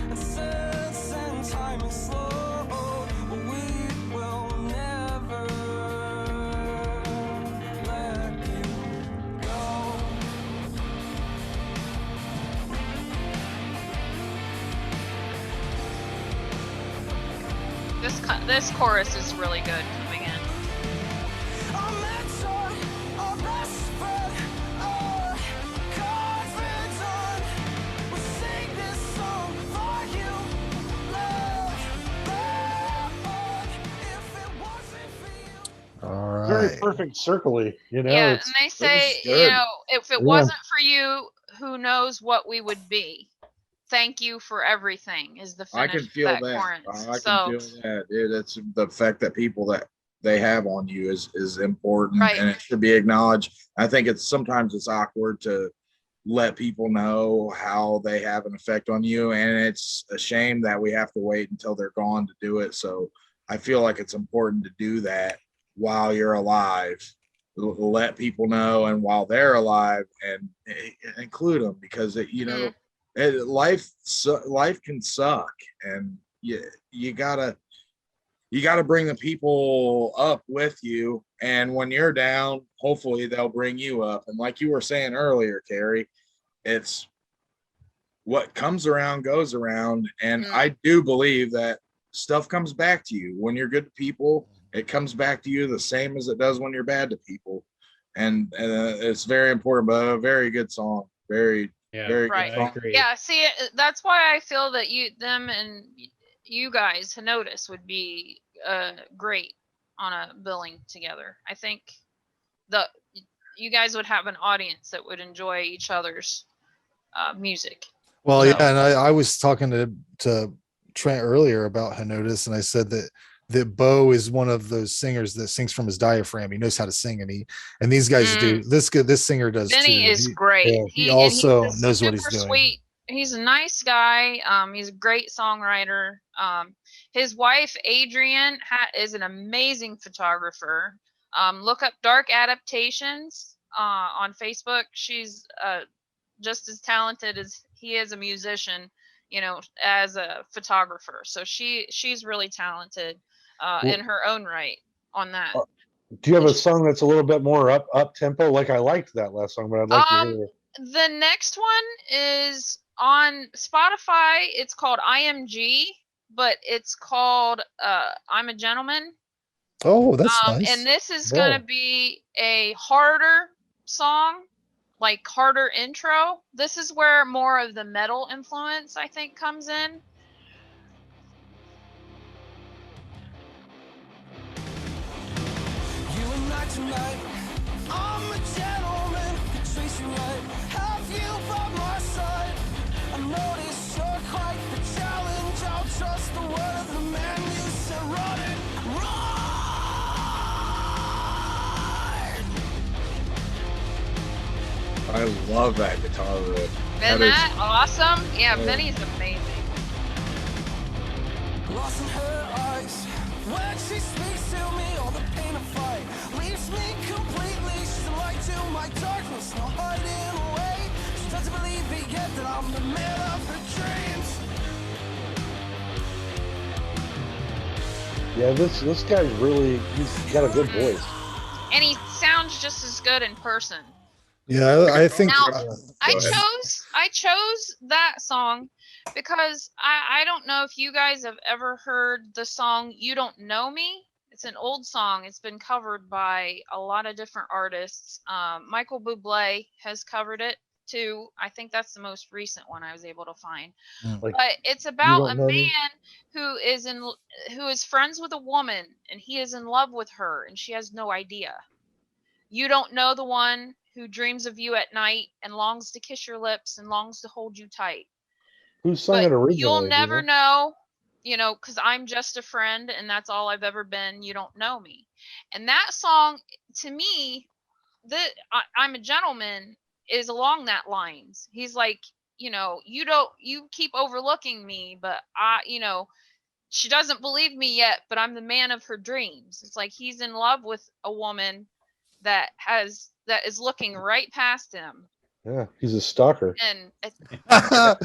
and since then time is slow, but we will never let you go. This chorus is really good coming in. All right. Very perfect circly, you know. Yeah, and they say, you know, if it wasn't for you, who knows what we would be. Thank you for everything is the finish. I can feel that. I can feel that. Dude, that's the effect that people that they have on you is important, right, and it should be acknowledged. I think sometimes it's awkward to let people know how they have an effect on you, and it's a shame that we have to wait until they're gone to do it. So I feel like it's important to do that while you're alive. Let people know, and while they're alive, and include them, because you know. Life can suck, and you gotta bring the people up with you, and when you're down, hopefully they'll bring you up. And like you were saying earlier, Carrie, it's what comes around goes around, and I do believe that stuff comes back to you when you're good to people. It comes back to you the same as it does when you're bad to people, and it's very important. But a very good song, very right. good song. Yeah, see, that's why I feel that them and you guys, Henodus, would be great on a billing together. I think you guys would have an audience that would enjoy each other's music. Well, yeah, and I was talking to Trent earlier about Henodus, and I said that that Bo is one of those singers that sings from his diaphragm. He knows how to sing, and these guys do. This singer does Benny too. is great. yeah. He also he's knows what he's super doing. sweet. He's a nice guy. He's a great songwriter. His wife Adrienne is an amazing photographer. Look up Dark Adaptations on Facebook. She's just as talented as he is a musician, you know, as a photographer. So she's really talented in her own right on that. Do you have a song that's a little bit more up tempo? Like I liked that last song, but I'd like to hear. The next one is on Spotify. It's called IMG, but it's called I'm a Gentleman. Oh, that's nice. And this is gonna be a harder song, like harder intro. This is where more of the metal influence, I think, comes in. You and I tonight, I'm a gentleman, treat you right, have you by my side. I notice you're quite the challenge, I'll trust the word of the man you said run it, run. I love that guitar riff. Isn't that awesome? Yeah, Benny's amazing. Lost in her eyes when she speaks to me, all the pain of fight leaves me completely. She's a light to my darkness, no hiding away. She doesn't believe me yet that I'm the man of her dreams. Yeah, this guy's he's got a good voice. And he sounds just as good in person. Yeah, I think Now, I chose that song because I don't know if you guys have ever heard the song You Don't Know Me. It's an old song. It's been covered by a lot of different artists. Michael Bublé has covered it too. I think that's the most recent one I was able to find. Like, but it's about a know me? man who is friends with a woman, and he is in love with her, and she has no idea. You don't know the one who dreams of you at night and longs to kiss your lips and longs to hold you tight. Who sung it originally? You'll never know, you know, because I'm just a friend and that's all I've ever been. You don't know me. And that song, to me, I'm a Gentleman is along that lines. He's like, you know, you keep overlooking me, but she doesn't believe me yet, but I'm the man of her dreams. It's like he's in love with a woman that is looking right past him. Yeah, he's a stalker. And that's not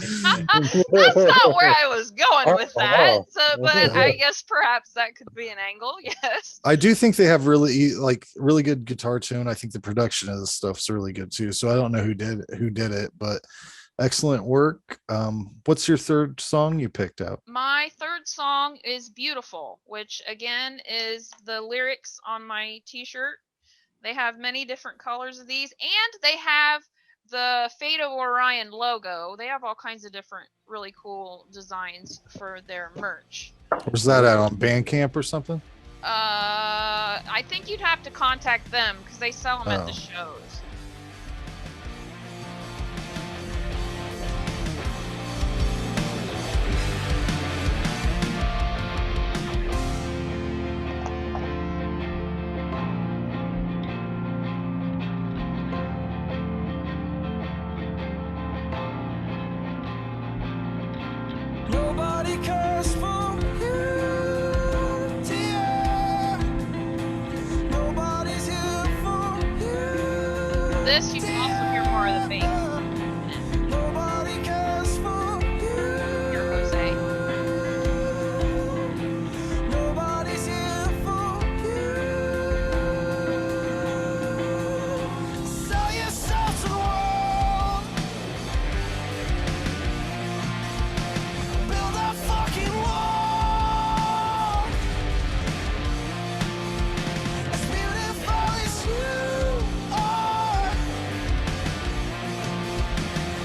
where I was going with that. So, but I guess perhaps that could be an angle. Yes. I do think they have really good guitar tune. I think the production of this stuff's really good too. So I don't know who did it, but excellent work. What's your third song you picked out? My third song is Beautiful, which again is the lyrics on my t-shirt. They have many different colors of these, and they have the Fate of Orion logo. They have all kinds of different really cool designs for their merch. Where's that at, on Bandcamp or something? I think you'd have to contact them because they sell them at the shows. Nobody cares for you, dear. Nobody's here for you. This you can also hear more of the bass. Nobody cares for you. Here, Jose. Nobody's here for you. Sell yourself to the world. Build a fucking wall. As beautiful as you are,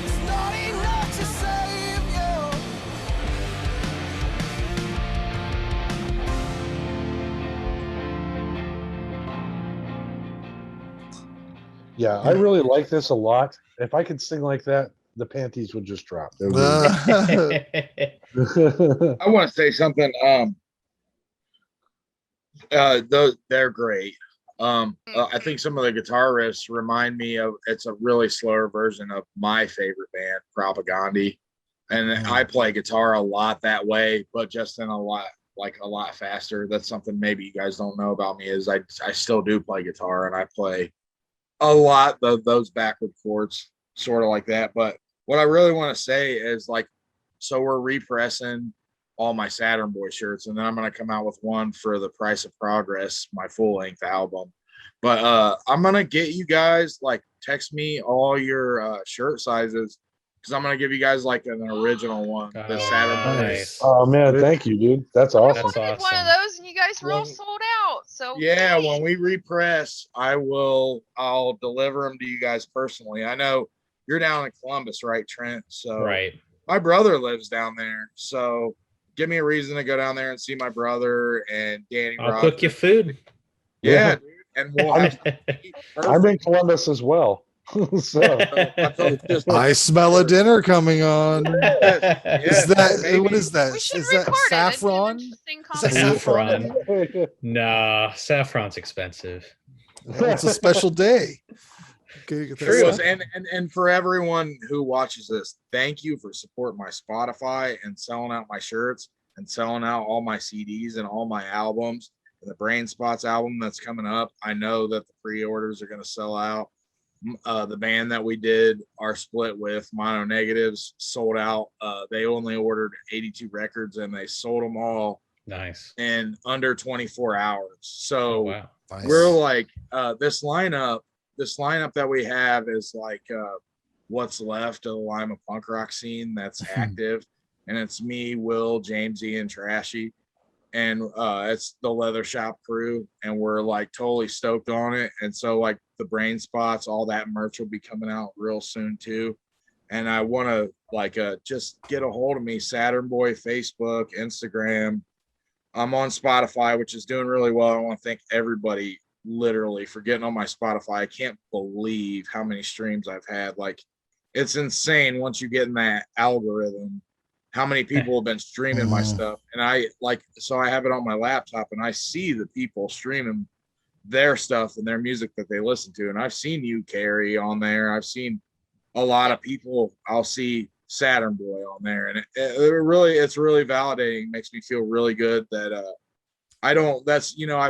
it's not enough to save you. Yeah, I really like this a lot. If I could sing like that, the panties would just drop. It would I want to say something. They're great. I think some of the guitar riffs remind me of, it's a really slower version of my favorite band, Propaganda. And I play guitar a lot that way, but just in a lot faster. That's something maybe you guys don't know about me, is I still do play guitar, and I play a lot of those backward chords, sort of like that. But what I really want to say is, like, so we're repressing all my Saturn Boy shirts, and then I'm going to come out with one for the price of progress, my full length album. But I'm going to get you guys, like, text me all your shirt sizes, because I'm going to give you guys like an original one. The Saturn Boy. Nice. Oh man, thank you, dude. That's awesome. I wanted one of those, and you guys were all sold out. So yeah, when we repress, I'll deliver them to you guys personally. I know you're down in Columbus, right, Trent? So right. My brother lives down there, so give me a reason to go down there and see my brother and Danny. I'll cook you food. Yeah, dude. And we'll have I'm in Columbus as well. I smell a dinner coming on. Is that maybe. What is that? Is that saffron? Is that saffron? Nah, saffron's expensive. Well, it's a special day. True. And for everyone who watches this, thank you for supporting my Spotify and selling out my shirts and selling out all my CDs and all my albums. And the Brain Spots album that's coming up, I know that the pre-orders are going to sell out. The band that we did our split with, Mono Negatives, sold out. They only ordered 82 records, and they sold them all nice in under 24 hours. So wow. Nice. We're like, this lineup that we have is like what's left of the Lima punk rock scene that's active. And it's me, Will, Jamesy, and Trashy. And it's the Leather Shop crew, and we're like totally stoked on it. And so, like, the Brain Spots, all that merch will be coming out real soon too. And I want to like just get a hold of me, Saturn Boy, Facebook, Instagram. I'm on Spotify, which is doing really well. I want to thank everybody literally for getting on my Spotify. I can't believe how many streams I've had. Like, it's insane once you get in that algorithm, how many people have been streaming my stuff. And I have it on my laptop, and I see the people streaming their stuff and their music that they listen to. And I've seen you, Carrie, on there. I've seen a lot of people. I'll see Saturn Boy on there, and it's really validating. It makes me feel really good that I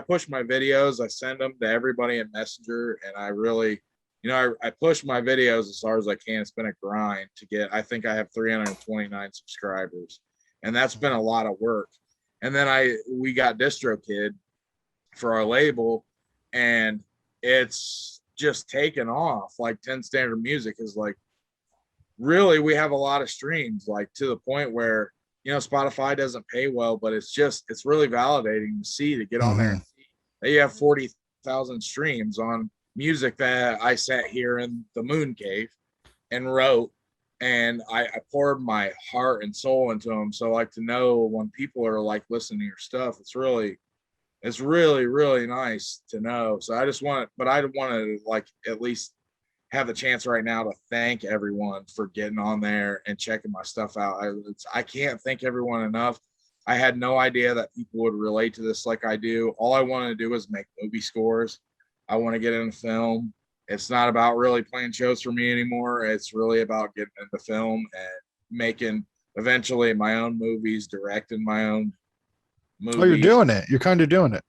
push my videos, I send them to everybody in Messenger, and I really, I push my videos as far as I can. It's been a grind to get. I think I have 329 subscribers, and that's been a lot of work. And then we got DistroKid for our label, and it's just taken off. Like 10 Standard Music is like, really, we have a lot of streams, like to the point where, Spotify doesn't pay well, but it's really validating to get on there and see that you have 40,000 streams on music that I sat here in the Moon Cave and wrote, and I poured my heart and soul into them. So, like, to know when people are like listening to your stuff, it's really, really nice to know. So I want to like at least have the chance right now to thank everyone for getting on there and checking my stuff out. I can't thank everyone enough. I had no idea that people would relate to this like I do. All I wanted to do was make movie scores. I want to get into film. It's not about really playing shows for me anymore. It's really about getting into film and making eventually my own movies, directing my own movies. Oh, you're doing it. You're kind of doing it.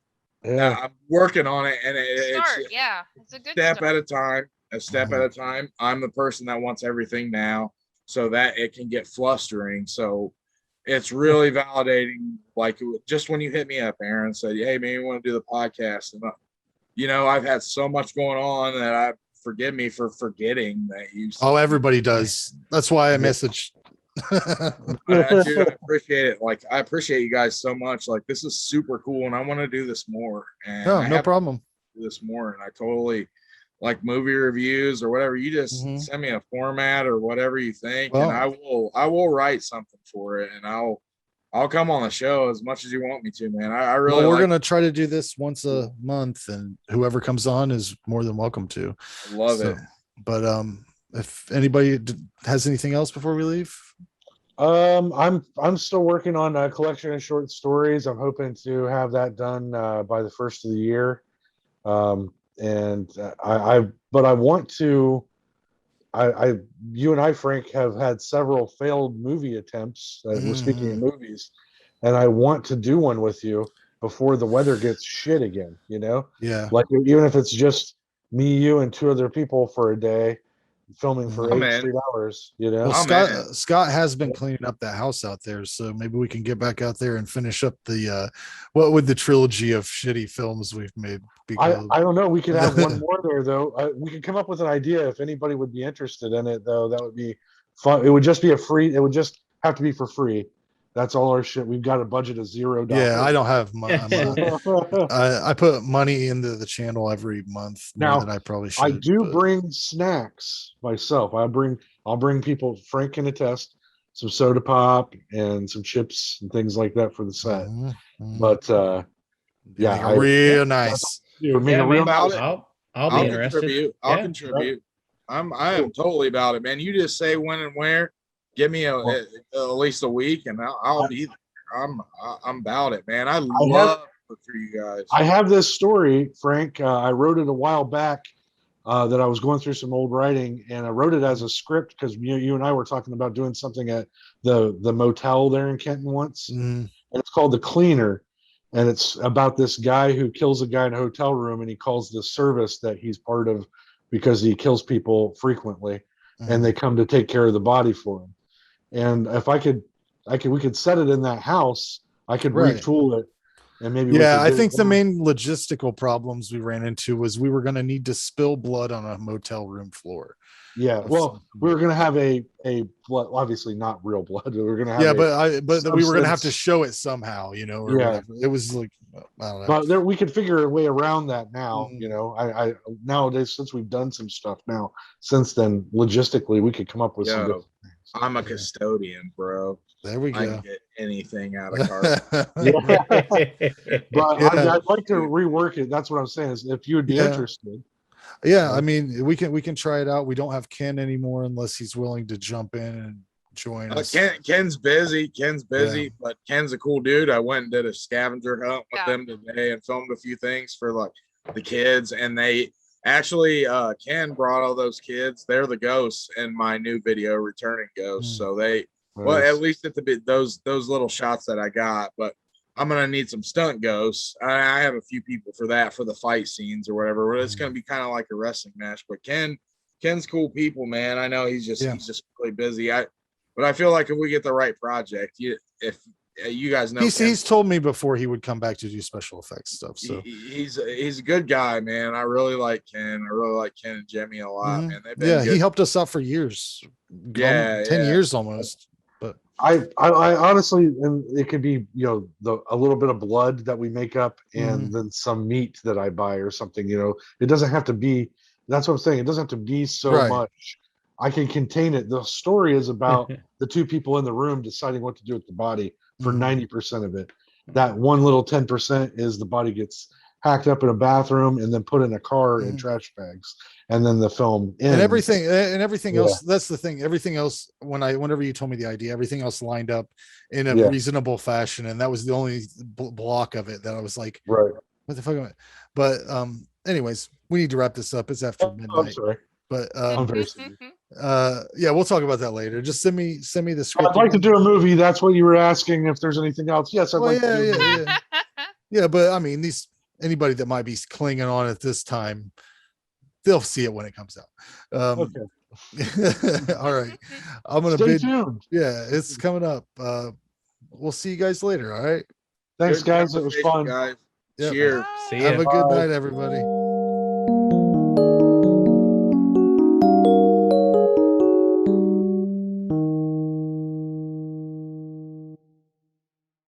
Yeah, I'm working on it, and it's a good step start. at a time. A step at a time. I'm the person that wants everything now, so that it can get flustering. So it's really validating. Like, just when you hit me up, Aaron, said, "Hey, man, you want to do the podcast?" And I've had so much going on that forgive me for forgetting that you. Oh, everybody does. That's why I messaged. Dude, I appreciate it. Like, I appreciate you guys so much. Like, this is super cool, and I want to do this more. And no problem. Do this more, and I totally like movie reviews or whatever. You just send me a format or whatever you think, and I will write something for it, and I'll come on the show as much as you want me to, man. I really. We're gonna try to do this once a month, and whoever comes on is more than welcome to. Love it. But if anybody has anything else before we leave, I'm still working on a collection of short stories. I'm hoping to have that done by the first of the year. And but I want to. You and I, Frank, have had several failed movie attempts. We're speaking of movies, and I want to do one with you before the weather gets shit again. You know, like even if it's just me, you, and 2 other people for a day, filming for 8 straight hours. You know, well, Scott has been cleaning up that house out there, so maybe we can get back out there and finish up the what would the trilogy of shitty films we've made be called? I don't know. We could have one more there, though. We could come up with an idea if anybody would be interested in it, though. That would be fun. It would just be it would just have to be for free. That's all our shit. We've got a budget of $0. Yeah, I don't have money. I put money into the channel every month more than I probably should. I do bring snacks myself. I'll bring people. Frank can attest, some soda pop and some chips and things like that for the set. But yeah, real nice. I'll be interested. I'll contribute. I am totally about it, man. You just say when and where. Give me at least a week, and I'll be there. I'm about it, man. I love it for you guys. I have this story, Frank. I wrote it a while back that I was going through some old writing, and I wrote it as a script because you and I were talking about doing something at the motel there in Kenton once, and it's called The Cleaner, and it's about this guy who kills a guy in a hotel room, and he calls the service that he's part of because he kills people frequently, and they come to take care of the body for him. And if we could set it in that house, I could retool it. And maybe I think the main logistical problems we ran into was we were going to need to spill blood on a motel room floor. Yeah, well, we were going to have a blood, obviously not real blood. We were going to have but we were going to have to show it somehow, you know. It was like I don't know. But we could figure a way around that now. You know, I nowadays, since we've done some stuff now since then, logistically we could come up with some different things. I'm a custodian, bro. There we go. I can get anything out of cars. But I'd like to rework it. That's what I'm saying. Is if you would be interested. Yeah, I mean, we can try it out. We don't have Ken anymore unless he's willing to jump in and join us. Ken's busy, but Ken's a cool dude. I went and did a scavenger hunt with them today and filmed a few things for like the kids, and they actually Ken brought all those kids. They're the ghosts in my new video, Returning Ghosts. So they well, at least at those little shots that I got, but I'm gonna need some stunt ghosts. I have a few people for that for the fight scenes or whatever. It's gonna be kind of like a wrestling match. But Ken's cool people, man. I know he's just really busy. But I feel like if we get the right project, if you guys know, he's told me before he would come back to do special effects stuff. So he's a good guy, man. I really like Ken. I really like Ken and Jimmy a lot, man. They've been good. He helped us out for years. 10 years almost. But I honestly, and it could be, you know, a little bit of blood that we make up and then some meat that I buy or something, you know. It doesn't have to be, that's what I'm saying. It doesn't have to be so much. I can contain it. The story is about the 2 people in the room deciding what to do with the body for 90% of it. That one little 10% is the body gets hacked up in a bathroom and then put in a car in trash bags, and then the film ends. And everything else. That's the thing. Everything else, whenever you told me the idea, everything else lined up in a reasonable fashion, and that was the only block of it that I was like, what the fuck am I? But anyways, we need to wrap this up. It's after midnight. I'm sorry. But we'll talk about that later. Just send me the script. I'd like to do a movie. That's what you were asking. If there's anything else, yes, I'd like to do yeah, but I mean, anybody that might be clinging on at this time, they'll see it when it comes out. Okay. All right. I'm gonna stay tuned. Yeah, it's coming up. We'll see you guys later. All right. Thanks, guys. It was fun. Guys. Yep. Cheers. See Have ya. a good night, everybody.